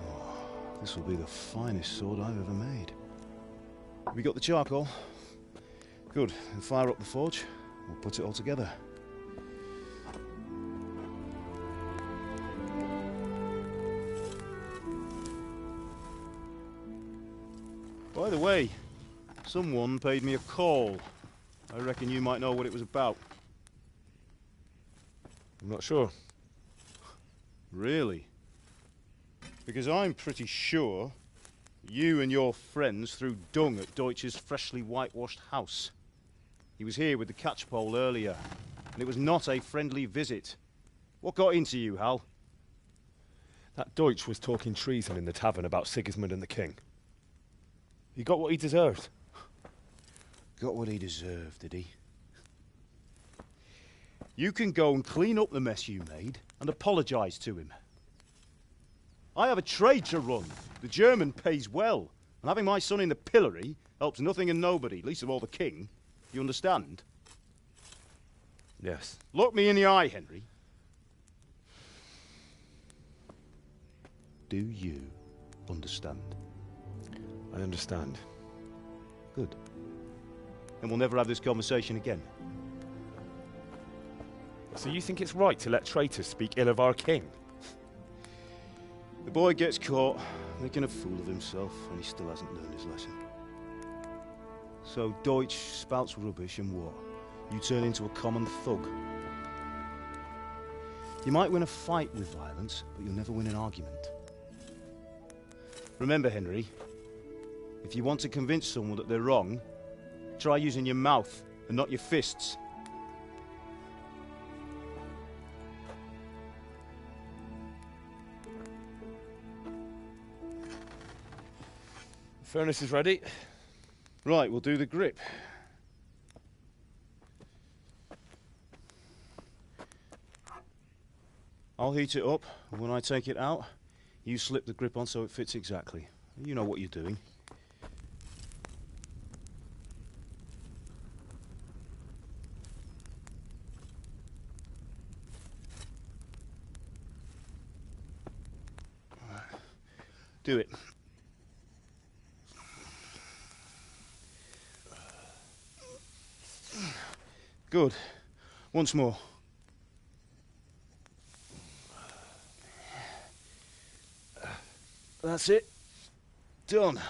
Oh, this will be the finest sword I've ever made. Have you got the charcoal? Good. Then fire up the forge. We'll put it all together. By the way, someone paid me a call. I reckon you might know what it was about. I'm not sure. Really? Because I'm pretty sure you and your friends threw dung at Deutsch's freshly whitewashed house. He was here with the catchpole earlier, and it was not a friendly visit. What got into you, Hal? That Deutsch was talking treason in the tavern about Sigismund and the king. He got what he deserved. Got what he deserved, did he? You can go and clean up the mess you made and apologise to him. I have a trade to run. The German pays well, and having my son in the pillory helps nothing and nobody, least of all the king. You understand? Yes. Look me in the eye, Henry. Do you understand? I understand. Good. Then we'll never have this conversation again. So you think it's right to let traitors speak ill of our king? The boy gets caught, making a fool of himself, and he still hasn't learned his lesson. So Deutsch spouts rubbish, and what? You turn into a common thug. You might win a fight with violence, but you'll never win an argument. Remember, Henry, if you want to convince someone that they're wrong, try using your mouth and not your fists. Furnace is ready. Right, we'll do the grip. I'll heat it up, and when I take it out, you slip the grip on so it fits exactly. You know what you're doing. Do it. Good. Once more. That's it. Done.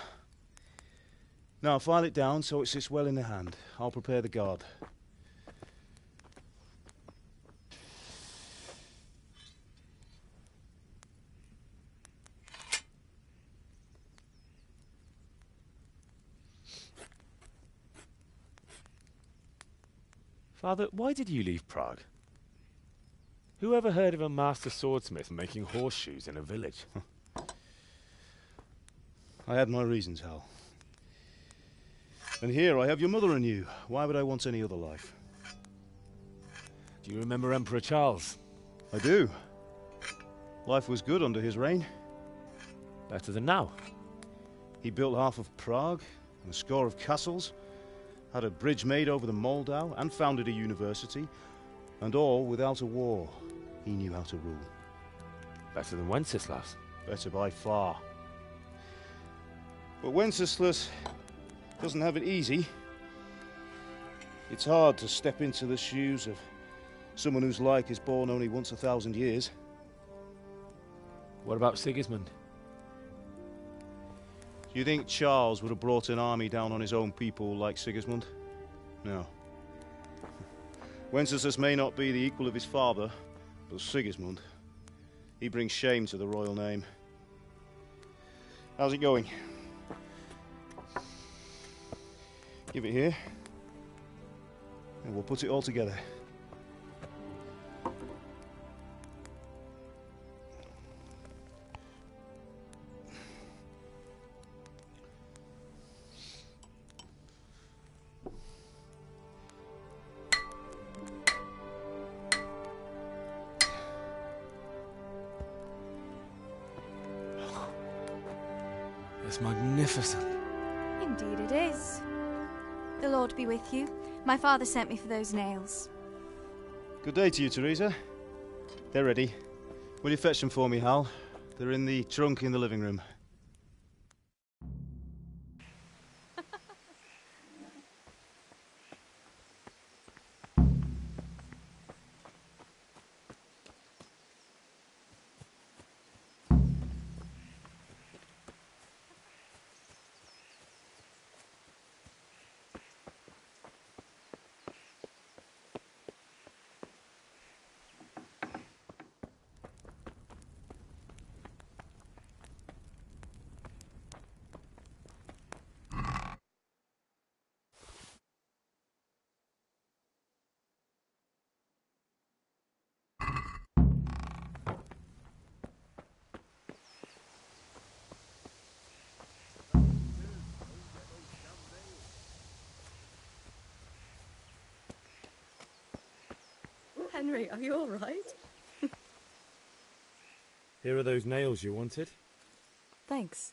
Now file it down so it sits well in the hand. I'll prepare the guard. Father, why did you leave Prague? Who ever heard of a master swordsmith making horseshoes in a village? I had my reasons, Hal. And here I have your mother and you. Why would I want any other life? Do you remember Emperor Charles? I do. Life was good under his reign. Better than now. He built half of Prague and a score of castles, had a bridge made over the Moldau, and founded a university, and all without a war. He knew how to rule. Better than Wenceslas. Better by far. But Wenceslas doesn't have it easy. It's hard to step into the shoes of someone whose like is born only once 1,000 years. What about Sigismund? Do you think Charles would have brought an army down on his own people like Sigismund? No. Wenceslas may not be the equal of his father, but Sigismund, he brings shame to the royal name. How's it going? Give it here, and we'll put it all together. It's magnificent. Indeed it is. The Lord be with you. My father sent me for those nails. Good day to you, Teresa. They're ready. Will you fetch them for me, Hal? They're in the trunk in the living room. Henry, are you all right? Here are those nails you wanted. Thanks.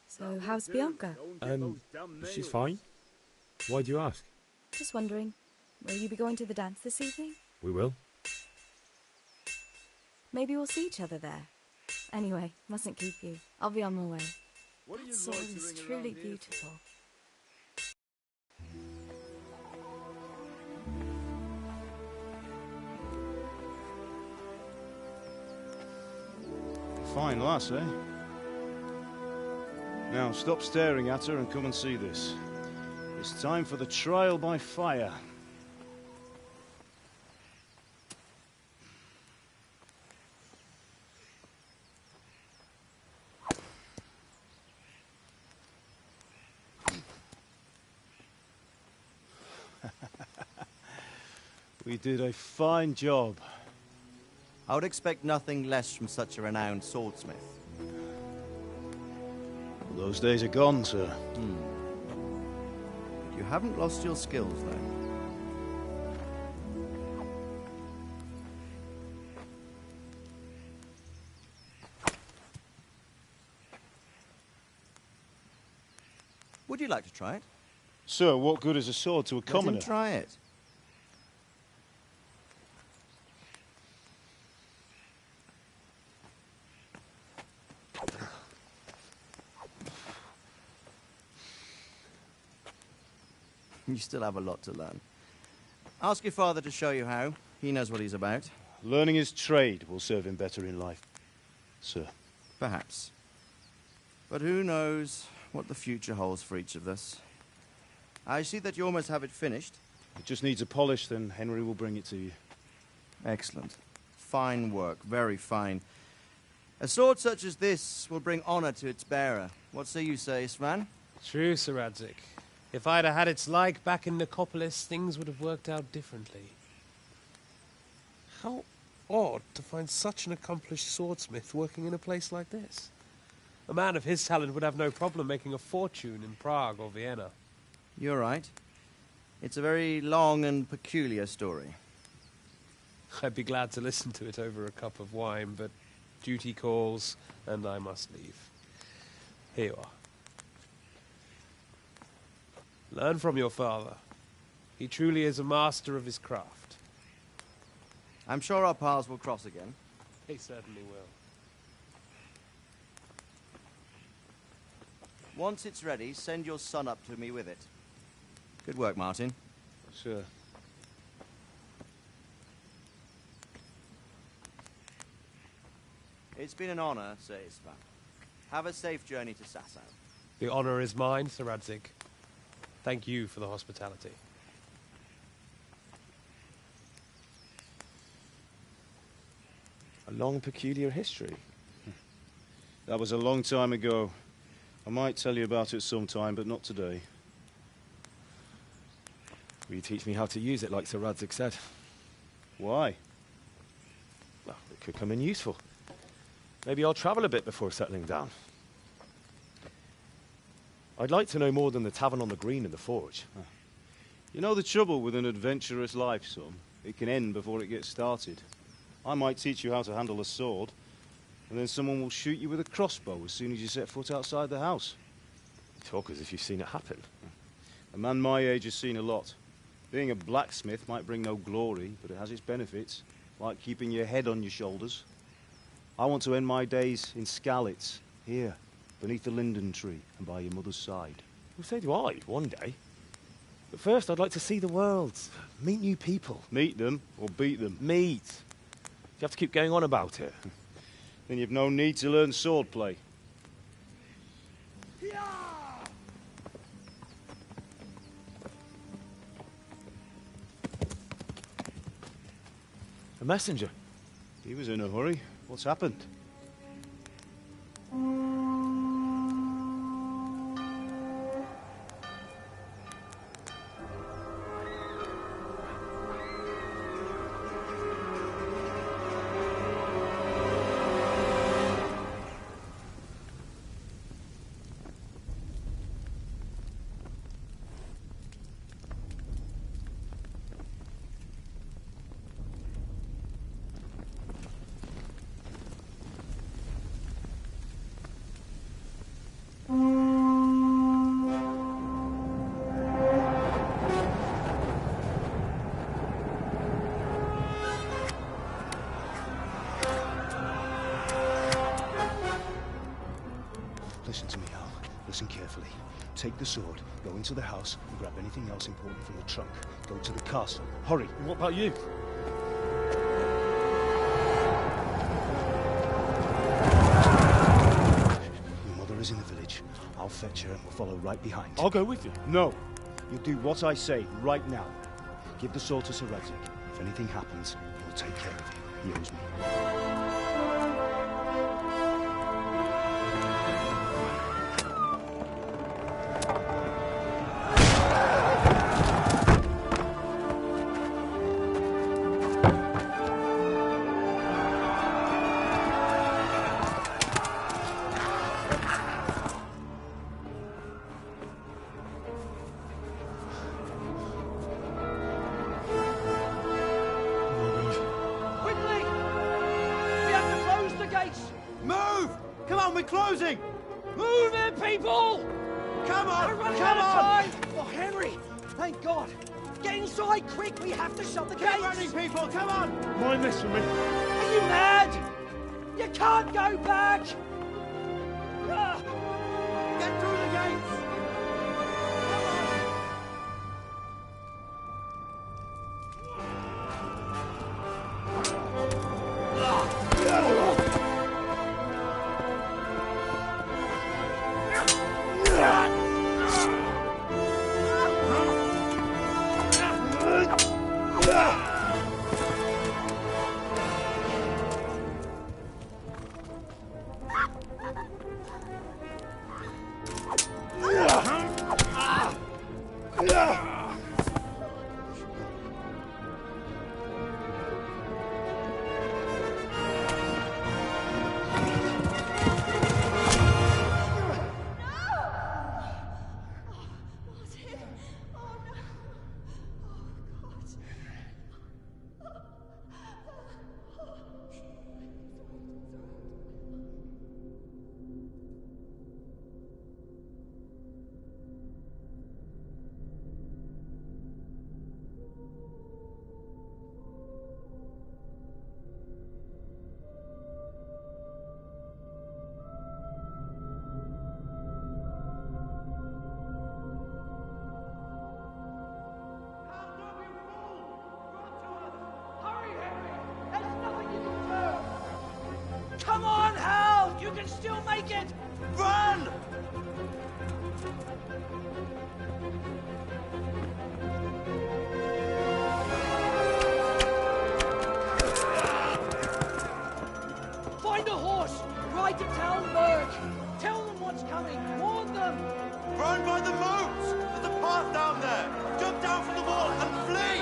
So, how's Bianca? She's fine. Why do you ask? Just wondering, will you be going to the dance this evening? We will. Maybe we'll see each other there. Anyway, mustn't keep you. I'll be on my way. That sword is truly beautiful. Fine lass, eh? Now, stop staring at her and come and see this. It's time for the trial by fire. We did a fine job. I would expect nothing less from such a renowned swordsmith. Those days are gone, sir. You haven't lost your skills, though. Would you like to try it? Sir, what good is a sword to a commoner? Let him try it. You still have a lot to learn. Ask your father to show you how. He knows what he's about. Learning his trade will serve him better in life, sir. Perhaps. But who knows what the future holds for each of us. I see that you almost have it finished. It just needs a polish, then Henry will bring it to you. Excellent. Fine work, very fine. A sword such as this will bring honor to its bearer. What say you, Svan? True, Sir Radzik. If I'd have had its like back in Nicopolis, things would have worked out differently. How odd to find such an accomplished swordsmith working in a place like this. A man of his talent would have no problem making a fortune in Prague or Vienna. You're right. It's a very long and peculiar story. I'd be glad to listen to it over a cup of wine, but duty calls, and I must leave. Here you are. Learn from your father. He truly is a master of his craft. I'm sure our paths will cross again. He certainly will. Once it's ready, send your son up to me with it. Good work, Martin. Sir. It's been an honor, Sir Isvan. Have a safe journey to Sasau. The honor is mine, Sir Radzik. Thank you for the hospitality. A long, peculiar history. That was a long time ago. I might tell you about it sometime, but not today. Will you teach me how to use it, like Sir Radzik said? Why? Well, it could come in useful. Maybe I'll travel a bit before settling down. I'd like to know more than the tavern on the green and the forge. You know the trouble with an adventurous life, son? It can end before it gets started. I might teach you how to handle a sword, and then someone will shoot you with a crossbow as soon as you set foot outside the house. You talk as if you've seen it happen. A man my age has seen a lot. Being a blacksmith might bring no glory, but it has its benefits, like keeping your head on your shoulders. I want to end my days in Skalitz, here, beneath the linden tree and by your mother's side. Well, so do I, one day. But first, I'd like to see the world, meet new people. Meet them or beat them? Meet. You have to keep going on about it. Then you've no need to learn swordplay. A messenger. He was in a hurry. What's happened? Listen to me, Hal. Listen carefully. Take the sword, go into the house, and grab anything else important from the trunk. Go to the castle. Hurry! What about you? Your mother is in the village. I'll fetch her and we'll follow right behind. I'll go with you. No! You do what I say right now. Give the sword to Sir Isaac. If anything happens, he'll take care of you. He owes me. Closing! Move it, people! Come on! We're running out of time! Oh, Henry! Thank God! Get inside, quick! We have to shut the gates! Keep running, people! Come on! Mind this for me. Are you mad? You can't go back! Get through the gates! Come on, Hal! You can still make it! Run! Find a horse! Ride to town, Merc! Tell them what's coming! Warn them! Run by the moat! There's a path down there! Jump down from the wall and flee!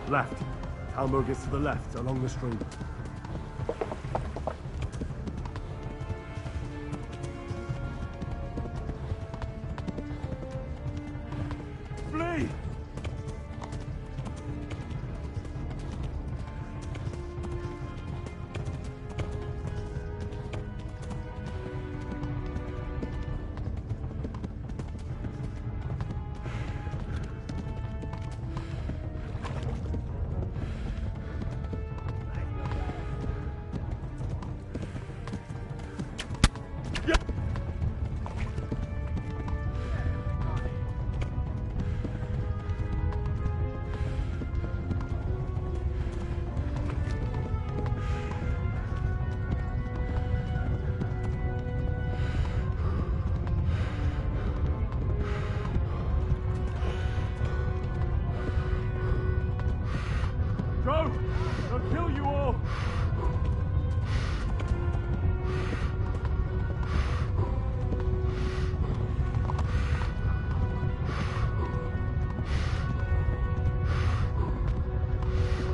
Left. Talmud is to the left, along the stream. Flee! Go! They'll kill you all!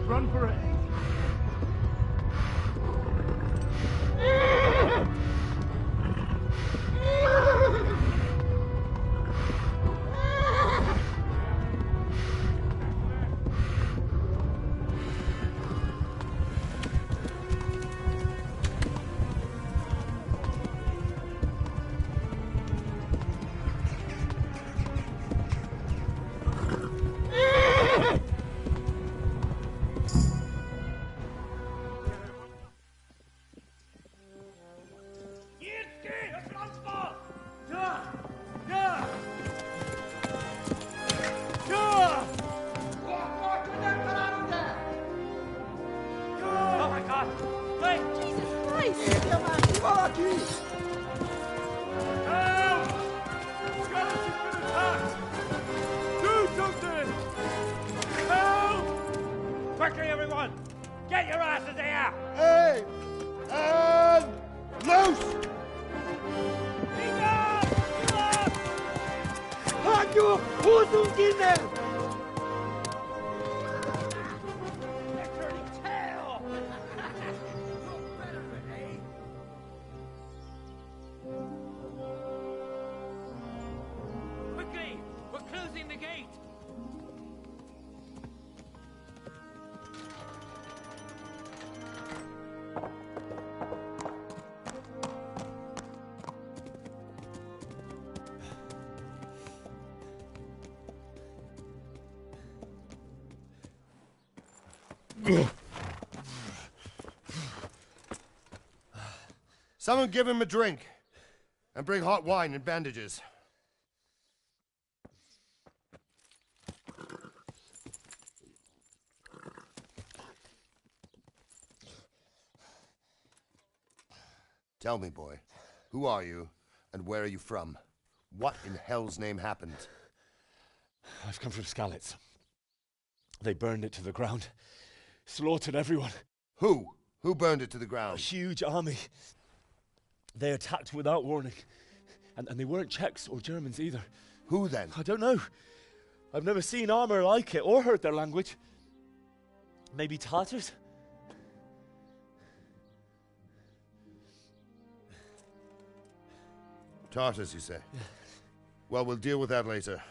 Run for it! Quickly, everyone! Get your asses here! Hey! And loose! Halt your Hosen in there! Quickly! We're closing the gate! Someone give him a drink. And bring hot wine and bandages. Tell me, boy, who are you, and where are you from? What in hell's name happened? I've come from Skalitz. They burned it to the ground. Slaughtered everyone. Who? Who burned it to the ground? A huge army. They attacked without warning. And they weren't Czechs or Germans either. Who then? I don't know. I've never seen armor like it or heard their language. Maybe Tatars? Tartars, you say? Yeah. Well, we'll deal with that later.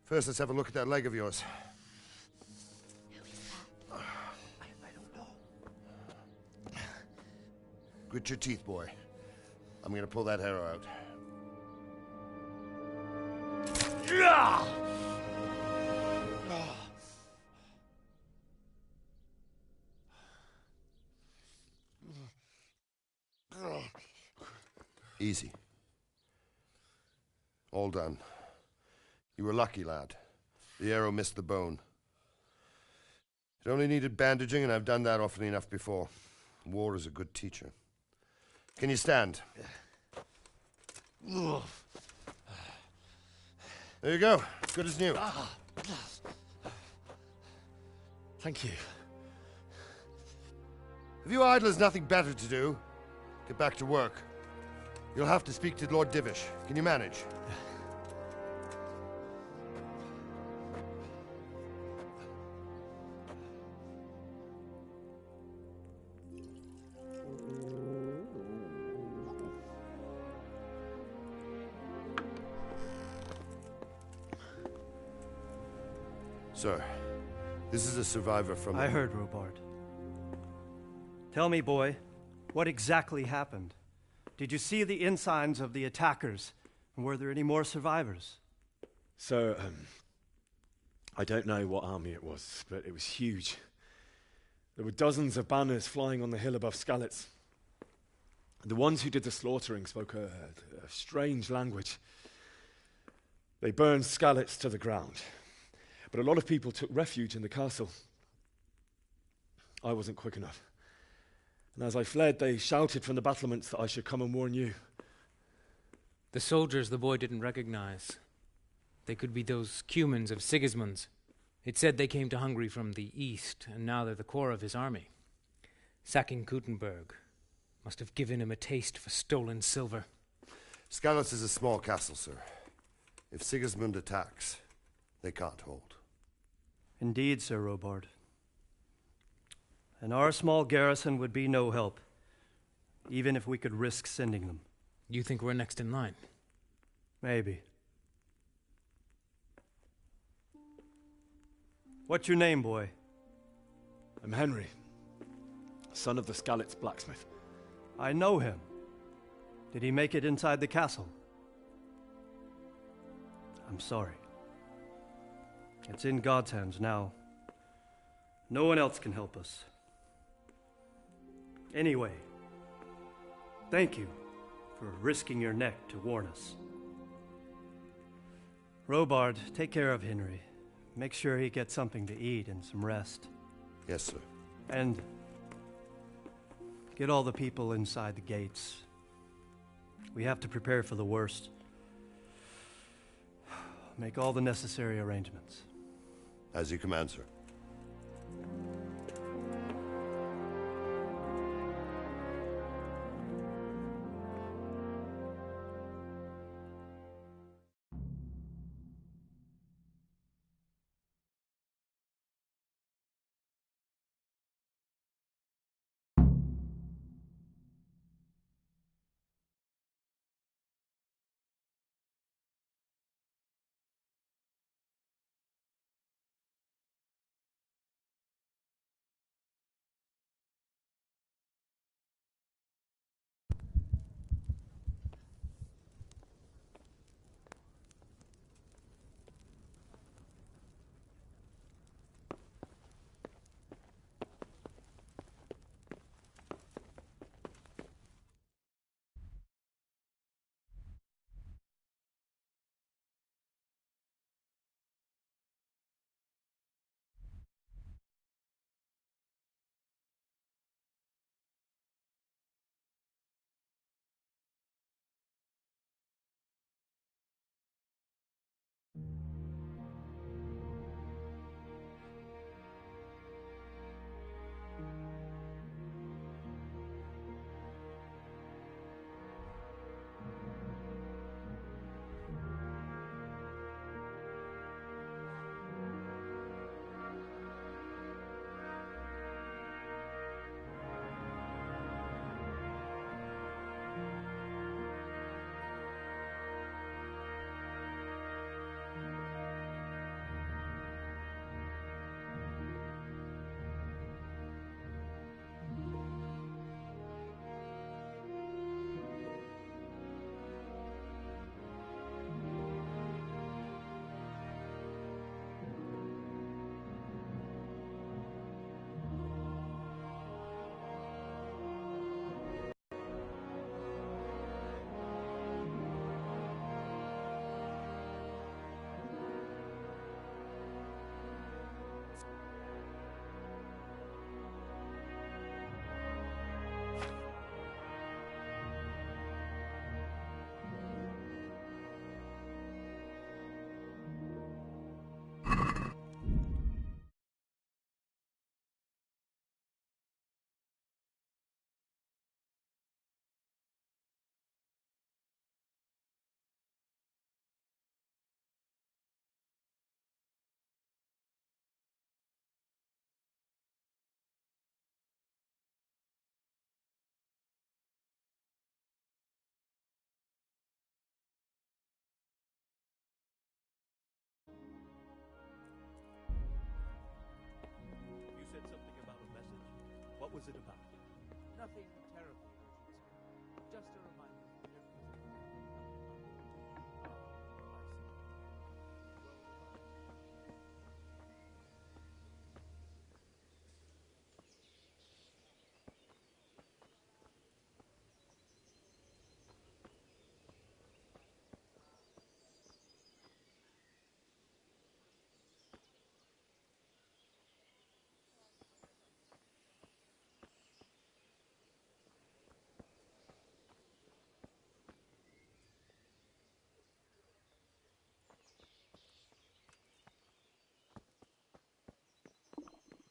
First, let's have a look at that leg of yours. I don't know. Grit your teeth, boy. I'm gonna pull that arrow out. Easy. All done. You were lucky, lad. The arrow missed the bone. It only needed bandaging, and I've done that often enough before. War is a good teacher. Can you stand? There you go. Good as new. Thank you. Have you idlers nothing better to do? Get back to work. You'll have to speak to Lord Divish. Can you manage? Sir, this is a survivor from... I heard, Robard. Tell me, boy, what exactly happened? Did you see the ensigns of the attackers? And were there any more survivors? So, I don't know what army it was, but it was huge. There were dozens of banners flying on the hill above Skalitz. The ones who did the slaughtering spoke a strange language. They burned Skalitz to the ground. But a lot of people took refuge in the castle. I wasn't quick enough. And as I fled, they shouted from the battlements that I should come and warn you. The soldiers the boy didn't recognize. They could be those Cumans of Sigismund's. It said they came to Hungary from the east, and now they're the core of his army. Sacking Kuttenberg must have given him a taste for stolen silver. Skalitz is a small castle, sir. If Sigismund attacks, they can't hold. Indeed, Sir Robard. And our small garrison would be no help, even if we could risk sending them. You think we're next in line? Maybe. What's your name, boy? I'm Henry, son of the Skalitz blacksmith. I know him. Did he make it inside the castle? I'm sorry. It's in God's hands now. No one else can help us. Anyway, thank you for risking your neck to warn us. Robard, take care of Henry. Make sure he gets something to eat and some rest. Yes, sir. And get all the people inside the gates. We have to prepare for the worst. Make all the necessary arrangements. As you command, sir. was it about? Nothing terribly urgent, sir. Just a reminder of everything.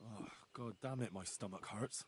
Oh, God damn it, my stomach hurts.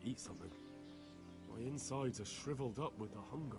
Eat something. My insides are shriveled up with the hunger.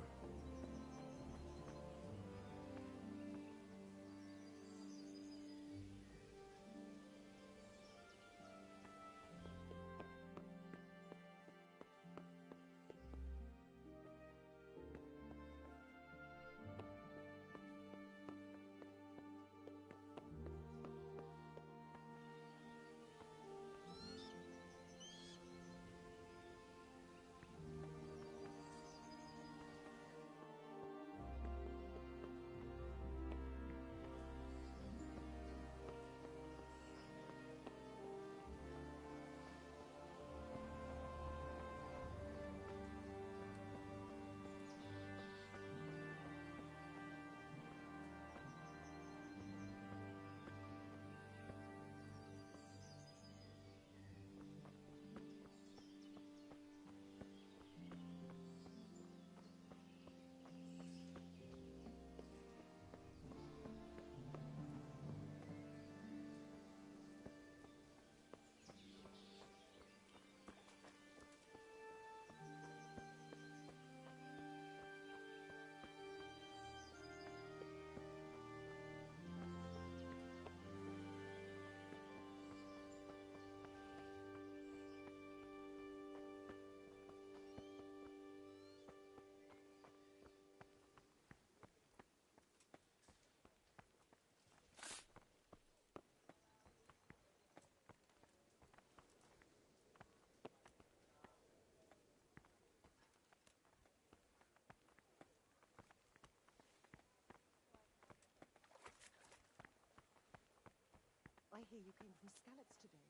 I hear you came from Skalitz today.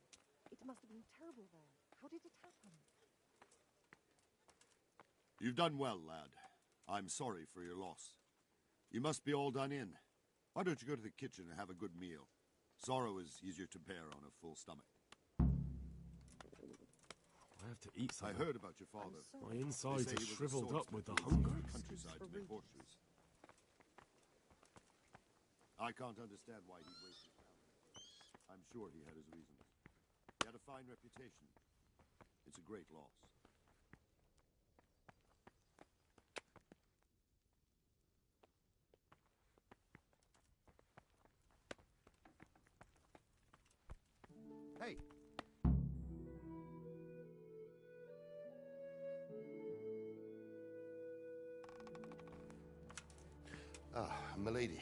It must have been terrible there. How did it happen? You've done well, lad. I'm sorry for your loss. You must be all done in. Why don't you go to the kitchen and have a good meal? Sorrow is easier to bear on a full stomach. I have to eat something. I heard about your father. My insides They say are he was a shriveled up with the swordsmith hunger. in the countryside to make horseshoes. I can't understand why he wasted talent. I'm sure he had his reasons. He had a fine reputation. It's a great loss. Hey! Ah, milady.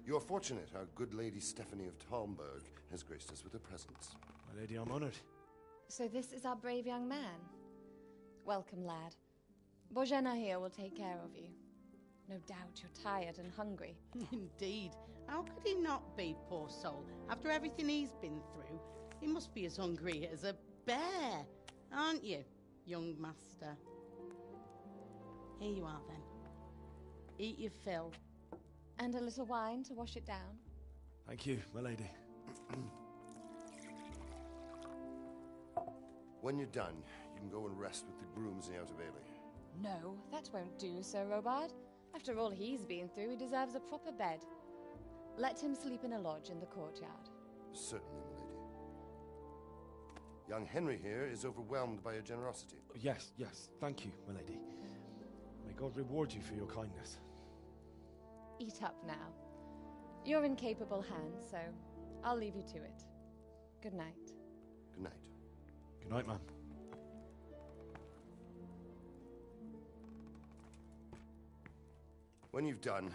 You are fortunate our good lady Stephanie of Talmberg has graced us with her presence. My lady, I'm honored. So this is our brave young man. Welcome, lad. Bojana here will take care of you. No doubt you're tired and hungry. Indeed. How could he not be, poor soul? After everything he's been through, he must be as hungry as a bear, aren't you, young master? Here you are, then. Eat your fill. And a little wine to wash it down. Thank you, my lady. When you're done, you can go and rest with the grooms in the Outer Bailey. No, that won't do, Sir Robard. After all he's been through, he deserves a proper bed. Let him sleep in a lodge in the courtyard. Certainly, my lady. Young Henry here is overwhelmed by your generosity. Yes, thank you, my lady. May God reward you for your kindness. Eat up now. You're in capable hands, so I'll leave you to it. Good night. Good night. Good night, ma'am. When you've done,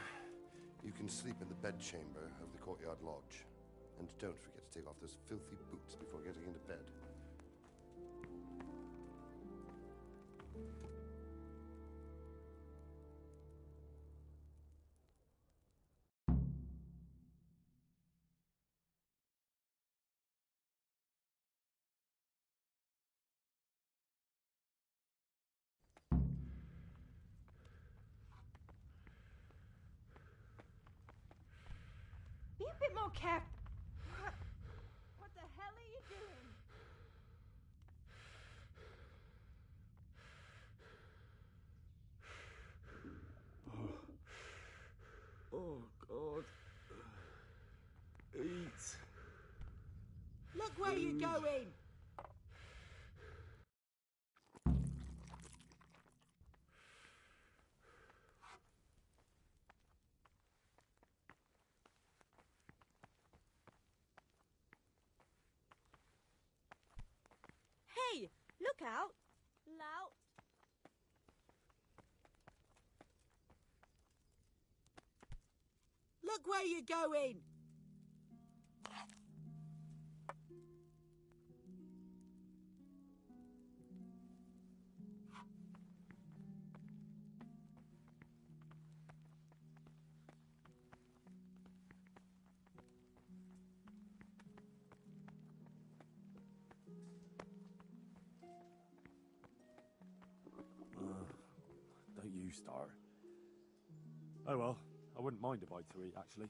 you can sleep in the bedchamber of the courtyard lodge. And don't forget to take off those filthy boots before getting into bed. Be a bit more careful. What the hell are you doing? Oh, God. Eat. Look where you're going. Hey, look out. Lout. Look where you're going. Don't you start. Oh well, I wouldn't mind a bite to eat, actually.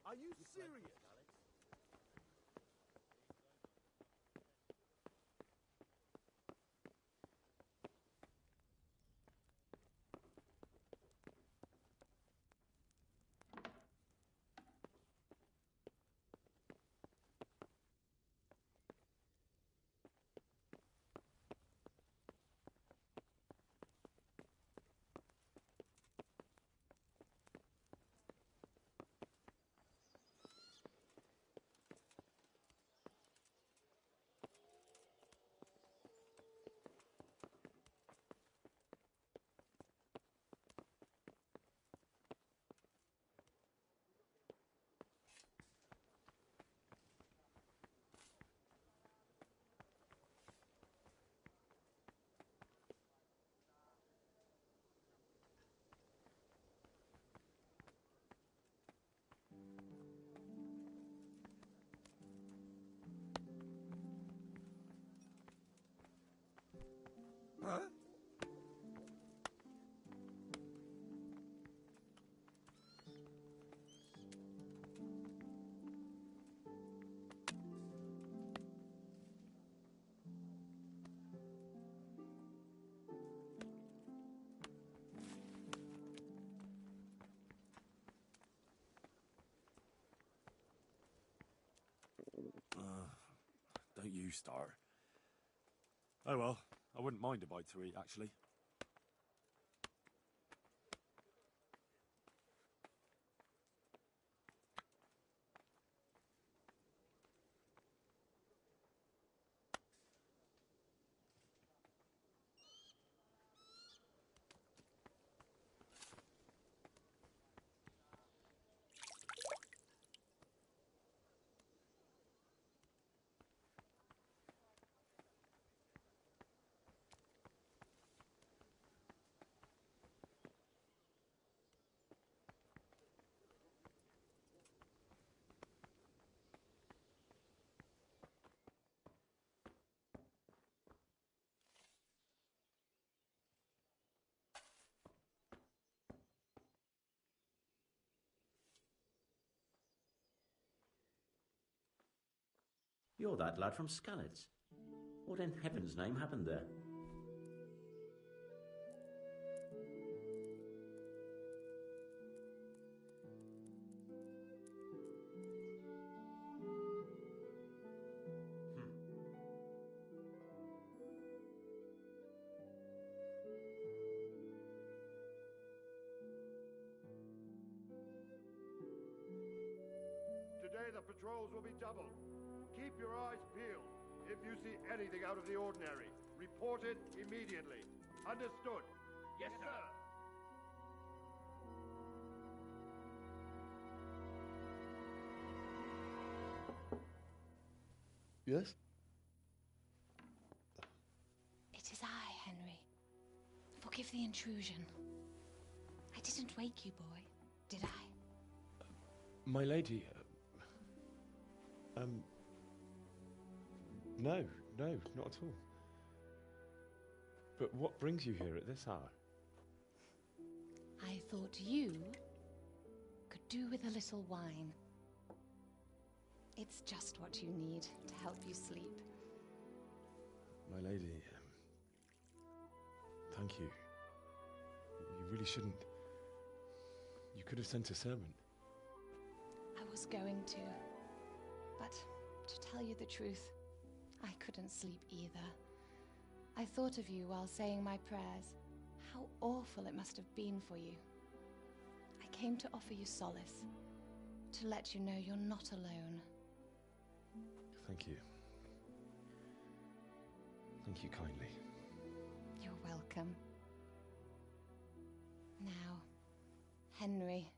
Are you serious? Huh? Don't you start. Oh well, I wouldn't mind a bite to eat, actually. You're that lad from Skalitz. What in heaven's name happened there? Today the patrols will be doubled. Keep your eyes peeled. If you see anything out of the ordinary, report it immediately. Understood? Yes, sir. Yes? It is I, Henry. Forgive the intrusion. I didn't wake you, boy, did I? My lady, no, not at all. But what brings you here at this hour? I thought you could do with a little wine. It's just what you need to help you sleep. My lady, thank you. You really shouldn't. You could have sent a servant. I was going to, but to tell you the truth, I couldn't sleep either. I thought of you while saying my prayers. How awful it must have been for you. I came to offer you solace, to let you know you're not alone. Thank you. Thank you kindly. You're welcome. Now, Henry,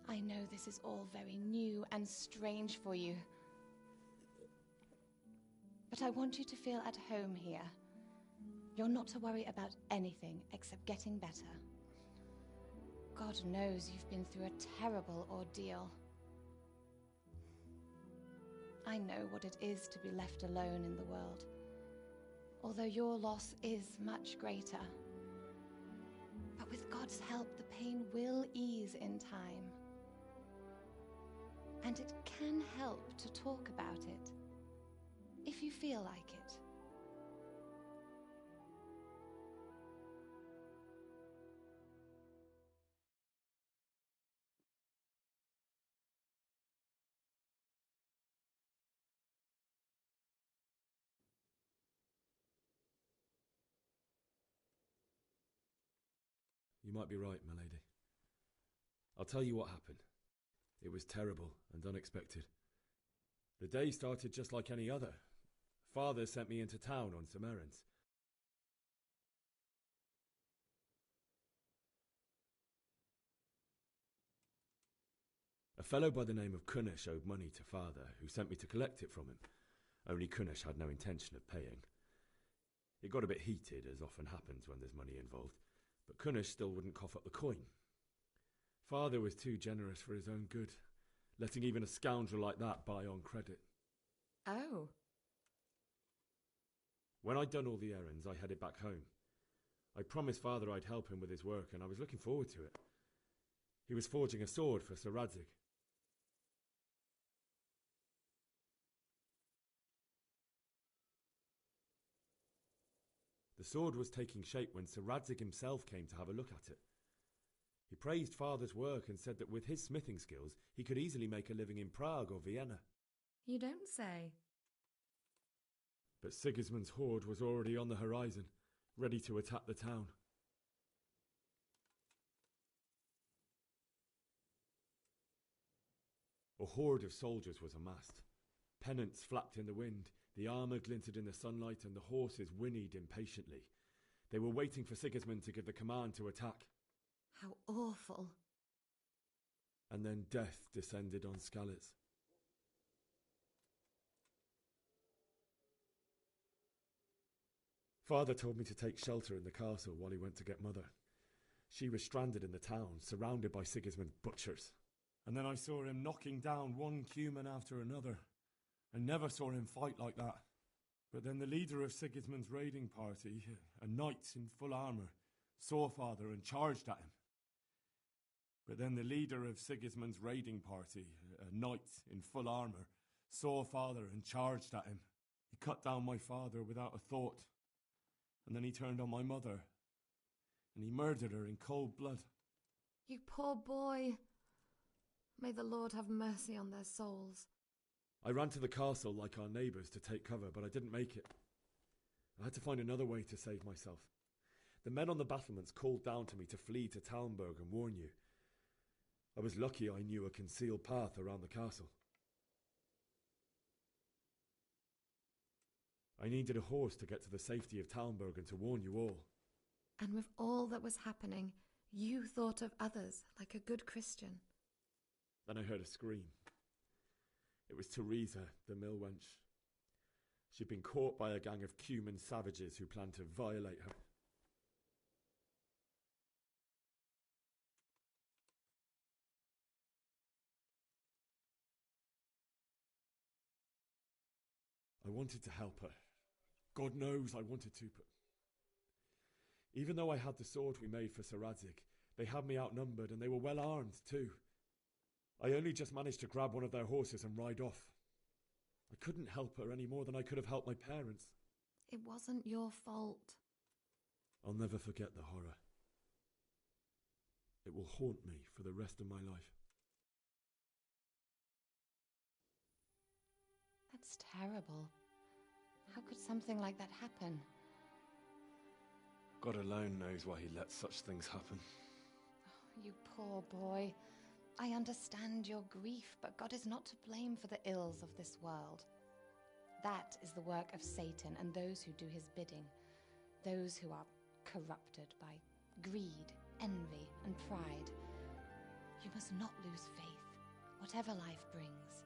I know this is all very new and strange for you, but I want you to feel at home here. You're not to worry about anything except getting better. God knows you've been through a terrible ordeal. I know what it is to be left alone in the world, although your loss is much greater. But with God's help, the pain will ease in time. And it can help to talk about it, if you feel like it. You might be right, my lady. I'll tell you what happened. It was terrible and unexpected. The day started just like any other. Father sent me into town on some errands. A fellow by the name of Kunnish owed money to Father, who sent me to collect it from him. Only Kunnish had no intention of paying. It got a bit heated, as often happens when there's money involved, but Kunnish still wouldn't cough up the coin. Father was too generous for his own good, letting even a scoundrel like that buy on credit. Oh. When I'd done all the errands, I headed back home. I promised Father I'd help him with his work, and I was looking forward to it. He was forging a sword for Sir Radzig. The sword was taking shape when Sir Radzig himself came to have a look at it. He praised Father's work and said that with his smithing skills, he could easily make a living in Prague or Vienna. You don't say. But Sigismund's horde was already on the horizon, ready to attack the town. A horde of soldiers was amassed. Pennants flapped in the wind, the armour glinted in the sunlight, and the horses whinnied impatiently. They were waiting for Sigismund to give the command to attack. How awful. And then death descended on Skalitz. Father told me to take shelter in the castle while he went to get Mother. She was stranded in the town, surrounded by Sigismund's butchers. And then I saw him knocking down one Cuman after another. I never saw him fight like that. But then the leader of Sigismund's raiding party, a knight in full armour, saw Father and charged at him. But then the leader of Sigismund's raiding party, a knight in full armour, Saw father and charged at him. He cut down my father without a thought. And then he turned on my mother. And he murdered her in cold blood. You poor boy. May the Lord have mercy on their souls. I ran to the castle like our neighbours to take cover, but I didn't make it. I had to find another way to save myself. The men on the battlements called down to me to flee to Talmberg and warn you. I was lucky I knew a concealed path around the castle. I needed a horse to get to the safety of Talmberg and to warn you all. And with all that was happening, you thought of others like a good Christian. Then I heard a scream. It was Teresa, the mill wench. She'd been caught by a gang of Cuman savages who planned to violate her. I wanted to help her. God knows I wanted to, but even though I had the sword we made for Sir Radzig, they had me outnumbered and they were well armed too. I only just managed to grab one of their horses and ride off. I couldn't help her any more than I could have helped my parents. It wasn't your fault. I'll never forget the horror. It will haunt me for the rest of my life. That's terrible. How could something like that happen? God alone knows why he lets such things happen. Oh, you poor boy. I understand your grief, but God is not to blame for the ills of this world. That is the work of Satan and those who do his bidding. Those who are corrupted by greed, envy, and pride. You must not lose faith, whatever life brings.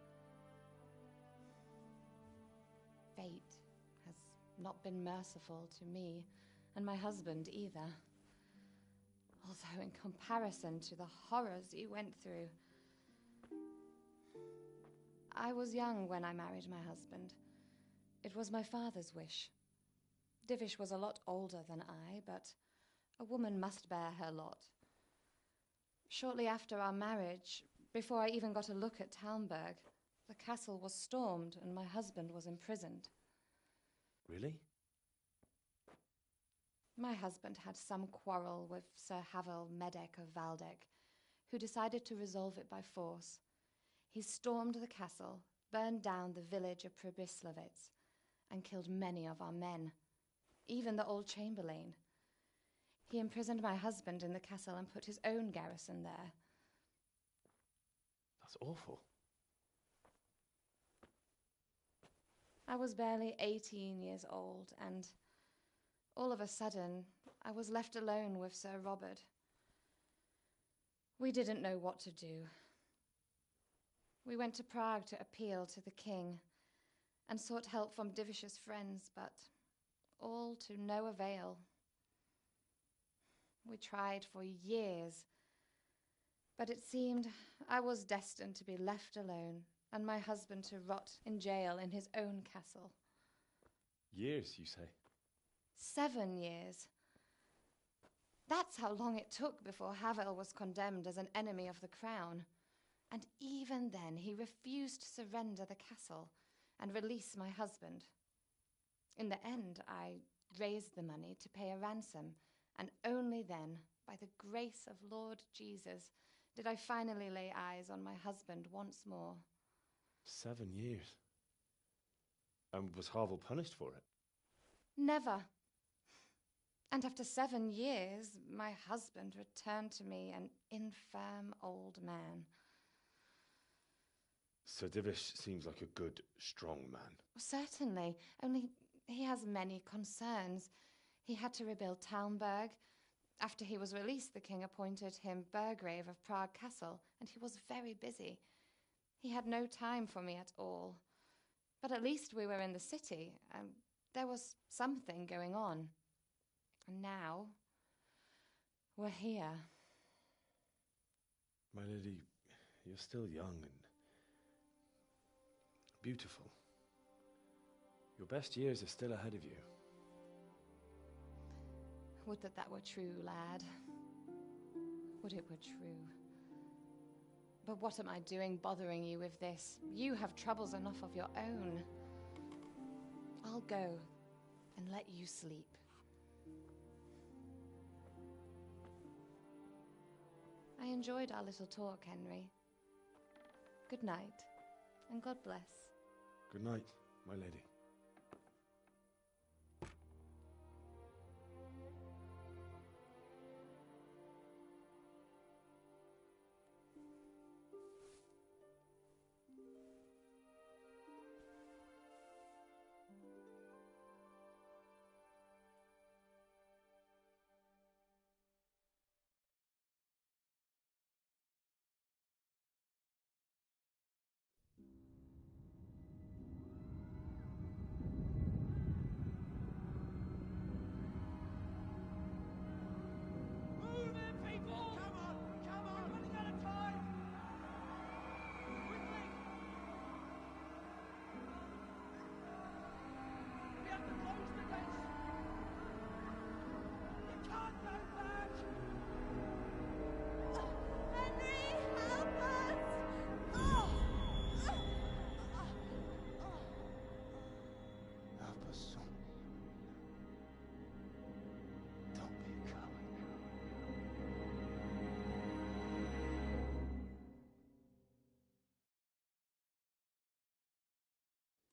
Fate has not been merciful to me, and my husband either. Although in comparison to the horrors you went through. I was young when I married my husband. It was my father's wish. Divish was a lot older than I, but a woman must bear her lot. Shortly after our marriage, before I even got a look at Talmberg, the castle was stormed and my husband was imprisoned. Really? My husband had some quarrel with Sir Havel Medek of Valdek, who decided to resolve it by force. He stormed the castle, burned down the village of Probislavitz, and killed many of our men, even the old chamberlain. He imprisoned my husband in the castle and put his own garrison there. That's awful. I was barely 18 years old, and all of a sudden, I was left alone with Sir Robert. We didn't know what to do. We went to Prague to appeal to the king and sought help from Divish's friends, but all to no avail. We tried for years, but it seemed I was destined to be left alone and my husband to rot in jail in his own castle. Years, you say? 7 years. That's how long it took before Havel was condemned as an enemy of the crown. And even then, he refused to surrender the castle and release my husband. In the end, I raised the money to pay a ransom, and only then, by the grace of Lord Jesus, did I finally lay eyes on my husband once more. 7 years? And was Havel punished for it? Never. And after 7 years, my husband returned to me an infirm old man. Sir Divish seems like a good, strong man. Certainly, only he has many concerns. He had to rebuild Talmberg. After he was released, the king appointed him Burgrave of Prague Castle, and he was very busy. He had no time for me at all. But at least we were in the city, and there was something going on. And now, we're here. My lady, you're still young and beautiful. Your best years are still ahead of you. Would that that were true, lad. Would it were true. But what am I doing bothering you with this? You have troubles enough of your own. I'll go and let you sleep. I enjoyed our little talk, Henry. Good night, and God bless. Good night, my lady.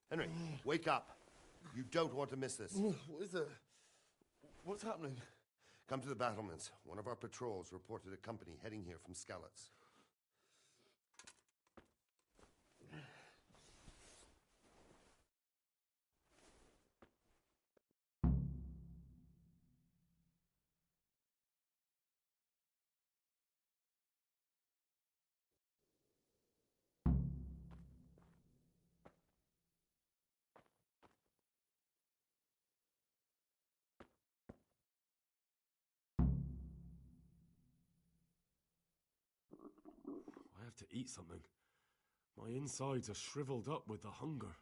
Henry, wake up. You don't want to miss this. What is it? What's happening? Come to the battlements. One of our patrols reported a company heading here from Skalitz. I have to eat something. My insides are shriveled up with the hunger.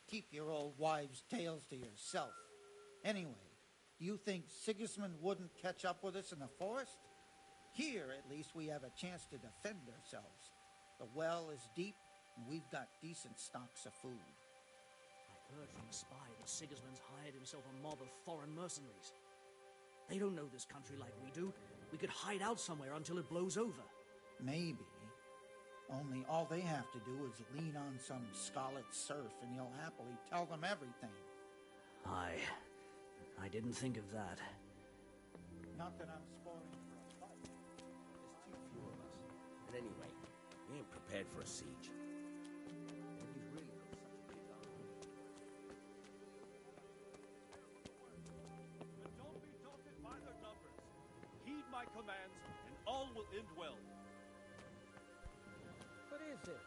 Keep your old wives' tales to yourself. Anyway, do you think Sigismund wouldn't catch up with us in the forest? Here, at least, we have a chance to defend ourselves. The well is deep, and we've got decent stocks of food. I heard from a spy that Sigismund's hired himself a mob of foreign mercenaries. They don't know this country like we do. We could hide out somewhere until it blows over. Maybe. Only all they have to do is lean on some scarlet serf and he'll happily tell them everything. I didn't think of that. Not that I'm spoiling for a fight. There's too few of us. And anyway, we ain't prepared for a siege. And he's really got such a big army. But don't be daunted by their numbers. Heed my commands, and all will end well. What is it?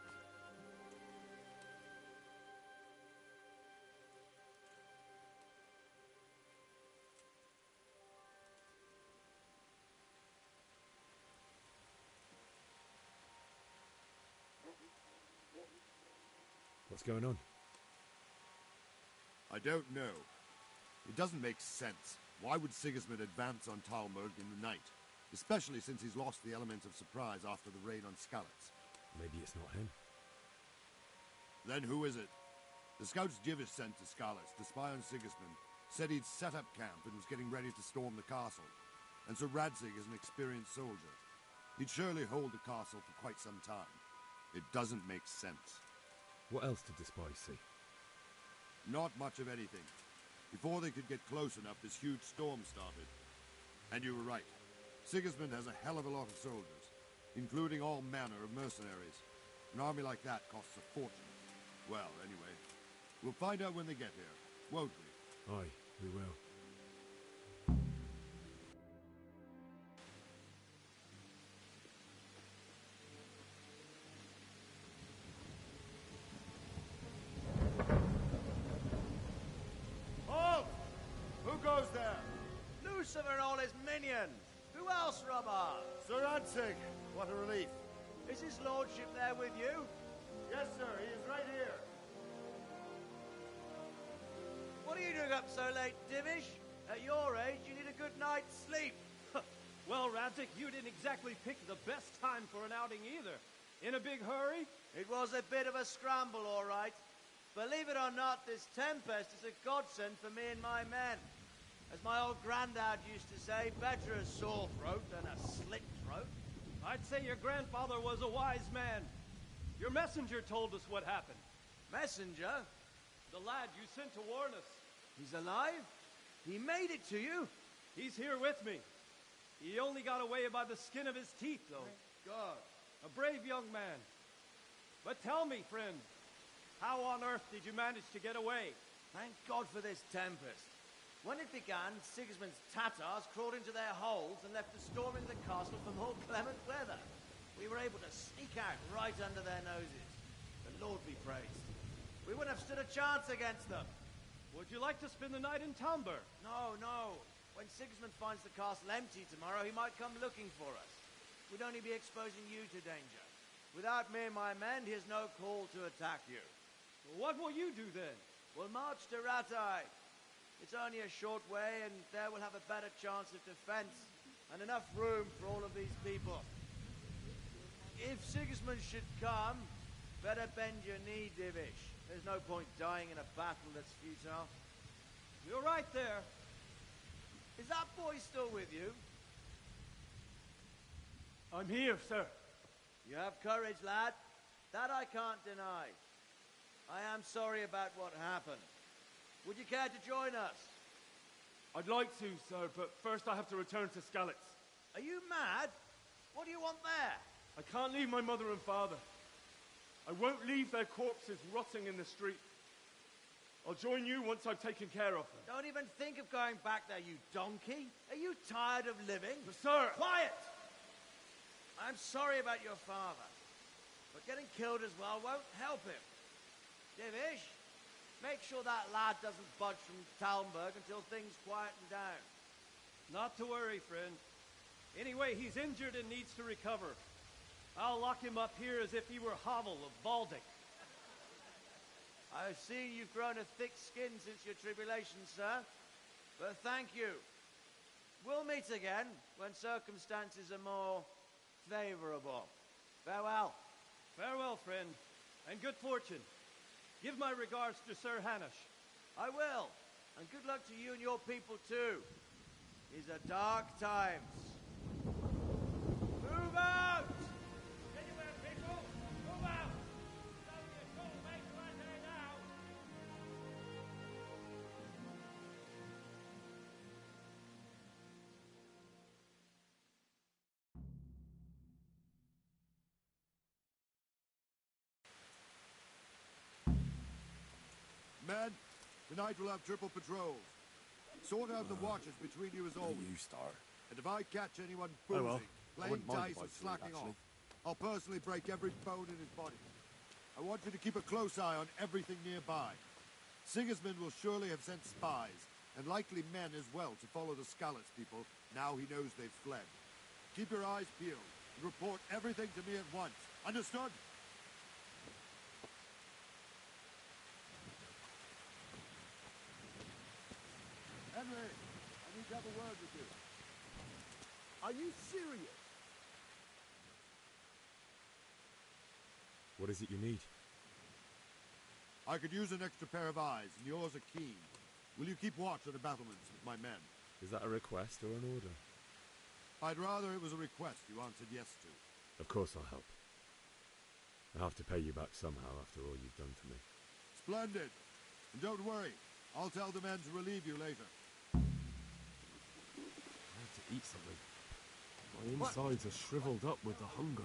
What's going on? I don't know. It doesn't make sense. Why would Sigismund advance on Talmberg in the night? Especially since he's lost the element of surprise after the raid on Skalitz. Maybe it's not him. Then who is it? The scouts Jivish sent to Skalitz to spy on Sigismund said he'd set up camp and was getting ready to storm the castle. And Sir Radzig is an experienced soldier. He'd surely hold the castle for quite some time. It doesn't make sense. What else did the spies see? Not much of anything. Before they could get close enough, this huge storm started. And you were right. Sigismund has a hell of a lot of soldiers, including all manner of mercenaries. An army like that costs a fortune. Well, anyway, we'll find out when they get here, won't we? Aye, we will. Halt! Who goes there? Lucifer and all his minions. Who else, Robert? Sir Radzig, what a relief. Is his lordship there with you? Yes, sir, he is right here. What are you doing up so late, Divish? At your age, you need a good night's sleep. Well, Radzig, you didn't exactly pick the best time for an outing either. In a big hurry? It was a bit of a scramble, all right. Believe it or not, this tempest is a godsend for me and my men. As my old granddad used to say, better a sore throat than a slit throat. I'd say your grandfather was a wise man. Your messenger told us what happened. Messenger? The lad you sent to warn us. He's alive? He made it to you? He's here with me. He only got away by the skin of his teeth, though. Thank God. A brave young man. But tell me, friend, how on earth did you manage to get away? Thank God for this tempest. When it began, Sigismund's Tatars crawled into their holes and left us storming the castle for more clement weather. We were able to sneak out right under their noses. The Lord be praised. We wouldn't have stood a chance against them. Would you like to spend the night in Talmberg? No, no. When Sigismund finds the castle empty tomorrow, he might come looking for us. We'd only be exposing you to danger. Without me and my men, he has no call to attack you. Well, what will you do then? We'll march to Ratai. It's only a short way, and there we'll have a better chance of defense and enough room for all of these people. If Sigismund should come, better bend your knee, Divish. There's no point dying in a battle that's futile. You're right there. Is that boy still with you? I'm here, sir. You have courage, lad. That I can't deny. I am sorry about what happened. Would you care to join us? I'd like to, sir, but first I have to return to Skalitz. Are you mad? What do you want there? I can't leave my mother and father. I won't leave their corpses rotting in the street. I'll join you once I've taken care of them. Don't even think of going back there, you donkey. Are you tired of living? But sir! Quiet! I'm sorry about your father, but getting killed as well won't help him. Divish, make sure that lad doesn't budge from Talmberg until things quieten down. Not to worry, friend. Anyway, he's injured and needs to recover. I'll lock him up here as if he were Havel of Baldic. I've seen you've grown a thick skin since your tribulation, sir. But thank you. We'll meet again when circumstances are more favorable. Farewell. Farewell, friend, and good fortune. Give my regards to Sir Hanush. I will. And good luck to you and your people, too. These are dark times. Move out! Anywhere, people! Men, tonight we'll have triple patrols. Sort out the watches between you as always. You start. And if I catch anyone Oh, boozing, well. I playing wouldn't mind dice if I or did, slacking actually. off, I'll personally break every bone in his body. I want you to keep a close eye on everything nearby. Sigismund will surely have sent spies, and likely men as well, to follow the Skalitz people, now he knows they've fled. Keep your eyes peeled, and report everything to me at once. Understood? Henry, I need to have a word with you. Are you serious? What is it you need? I could use an extra pair of eyes, and yours are keen. Will you keep watch on the battlements with my men? Is that a request or an order? I'd rather it was a request you answered yes to. Of course I'll help. I have to pay you back somehow after all you've done for me. Splendid. And don't worry, I'll tell the men to relieve you later. I have to eat something. My insides are shriveled up with the hunger.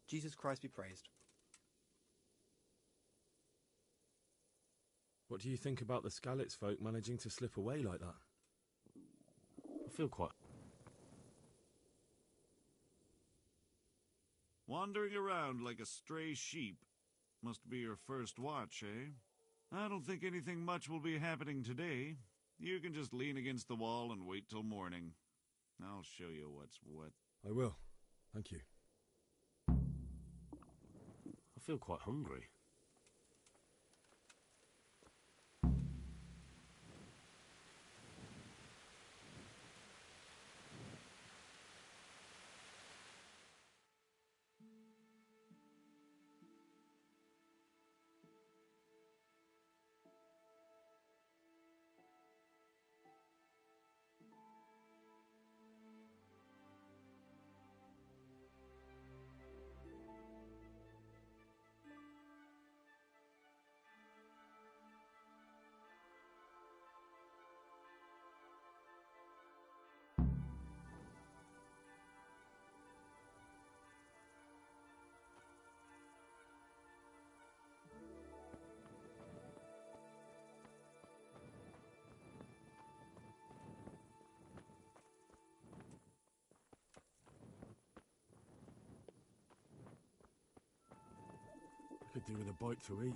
Jesus Christ be praised. What do you think about the Skalitz folk managing to slip away like that? I feel quite... Wandering around like a stray sheep. Must be your first watch, eh? I don't think anything much will be happening today. You can just lean against the wall and wait till morning. I'll show you what's what. I will. Thank you. I feel quite hungry. I could do with a bite to eat.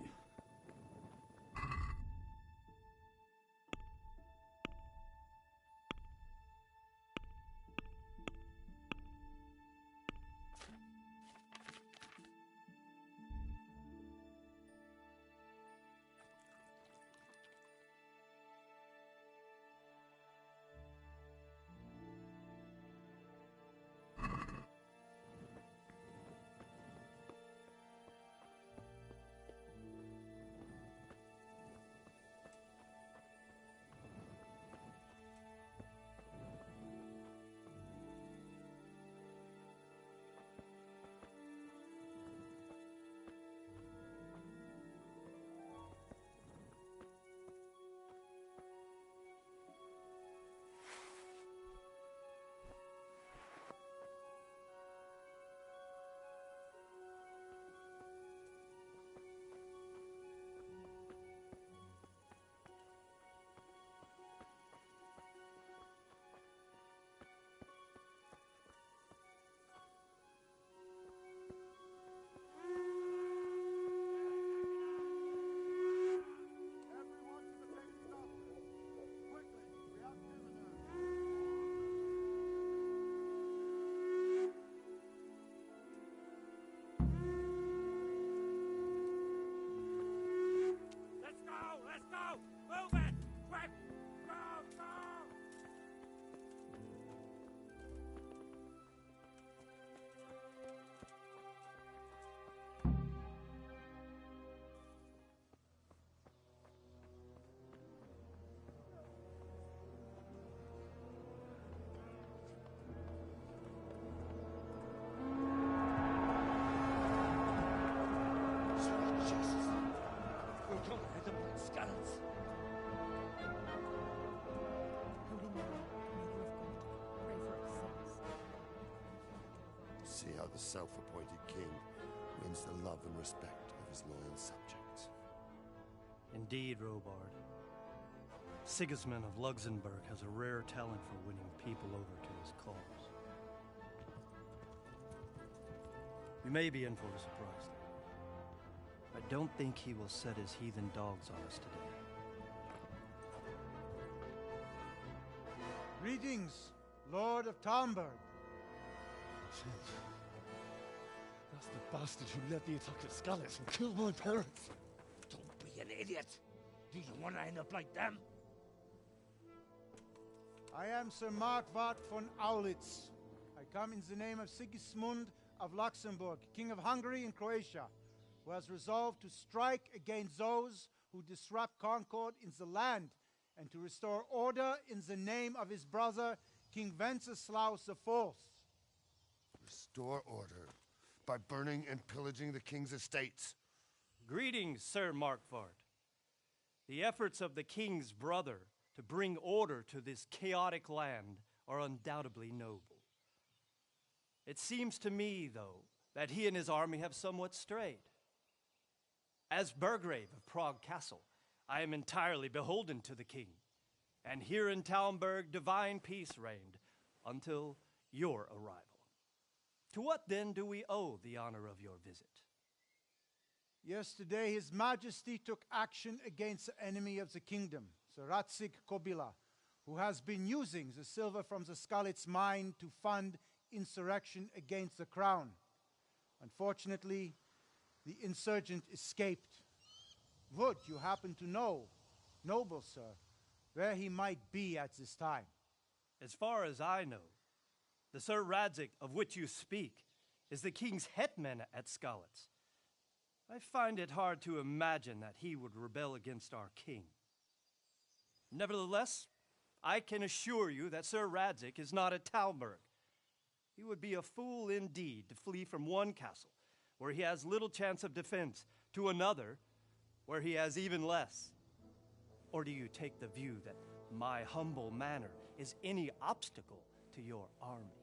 Jesus. We're gonna hit them like skeletons. Holy Mary, Mother of God, pray for us sinners. See how the self-appointed king wins the love and respect of his loyal subjects. Indeed, Robard. Sigismund of Luxembourg has a rare talent for winning people over to his cause. You may be in for a surprise, though. I don't think he will set his heathen dogs on us today. Greetings, Lord of Talmberg. That's the bastard who led the attack at Skalitz and killed my parents. Don't be an idiot. Do you want to end up like them? I am Sir Markwart von Aulitz. I come in the name of Sigismund of Luxembourg, King of Hungary and Croatia, who has resolved to strike against those who disrupt concord in the land and to restore order in the name of his brother, King Wenceslaus IV. Restore order by burning and pillaging the king's estates. Greetings, Sir Markwart. The efforts of the king's brother to bring order to this chaotic land are undoubtedly noble. It seems to me, though, that he and his army have somewhat strayed. As Burgrave of Prague Castle, I am entirely beholden to the king, and here in Talmberg divine peace reigned until your arrival. To what then do we owe the honor of your visit? Yesterday, His Majesty took action against the enemy of the kingdom, Sir Radzig Kobyla, who has been using the silver from the Skalitz mine to fund insurrection against the crown. Unfortunately, the insurgent escaped. Would you happen to know, noble sir, where he might be at this time? As far as I know, the Sir Radzig of which you speak is the king's hetman at Skalitz. I find it hard to imagine that he would rebel against our king. Nevertheless, I can assure you that Sir Radzig is not at Talmberg. He would be a fool indeed to flee from one castle, where he has little chance of defense, to another, where he has even less. Or do you take the view that my humble manner is any obstacle to your army?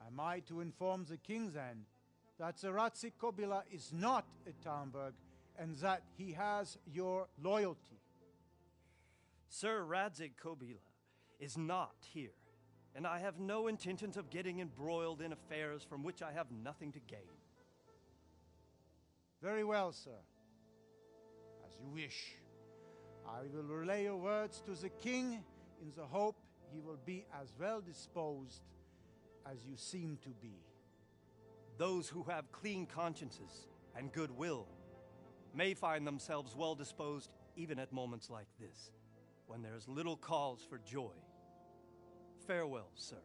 Am I to inform the king then that Sir Radzig Kobyla is not at Talmberg and that he has your loyalty? Sir Radzig Kobyla is not here, and I have no intentions of getting embroiled in affairs from which I have nothing to gain. Very well, sir. As you wish. I will relay your words to the king in the hope he will be as well disposed as you seem to be. Those who have clean consciences and goodwill may find themselves well disposed even at moments like this, when there is little cause for joy. Farewell, sir.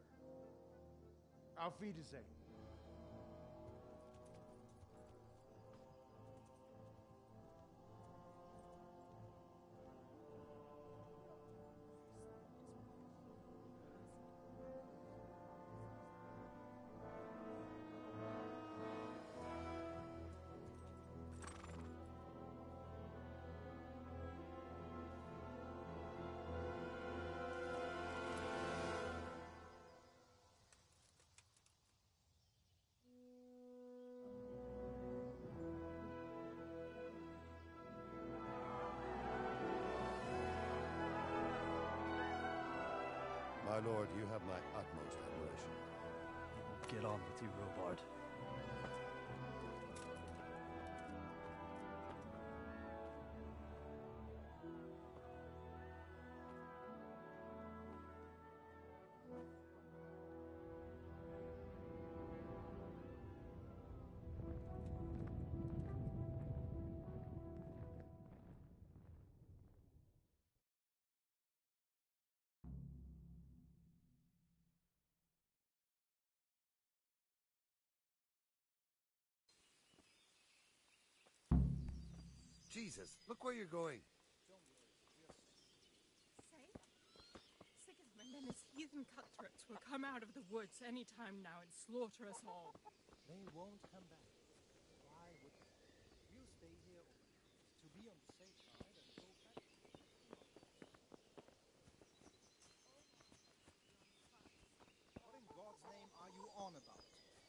Auf Wiedersehen. My lord, you have my utmost admiration. Get on with you, Robard. Jesus, look where you're going. Safe? Sigismund and his heathen cutthroats will come out of the woods any time now and slaughter us all. They won't come back.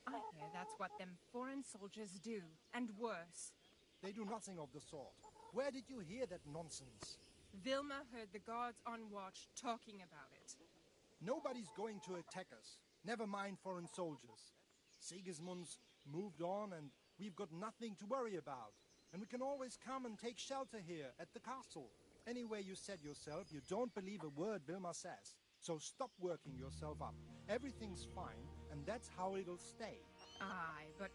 I hear that's what them foreign soldiers do, and worse. They do nothing of the sort. Where did you hear that nonsense? Vilma heard the guards on watch talking about it. Nobody's going to attack us. Never mind foreign soldiers. Sigismund's moved on, and we've got nothing to worry about. And we can always come and take shelter here at the castle. Anyway, you said yourself you don't believe a word Vilma says. So stop working yourself up. Everything's fine, and that's how it'll stay. Aye, but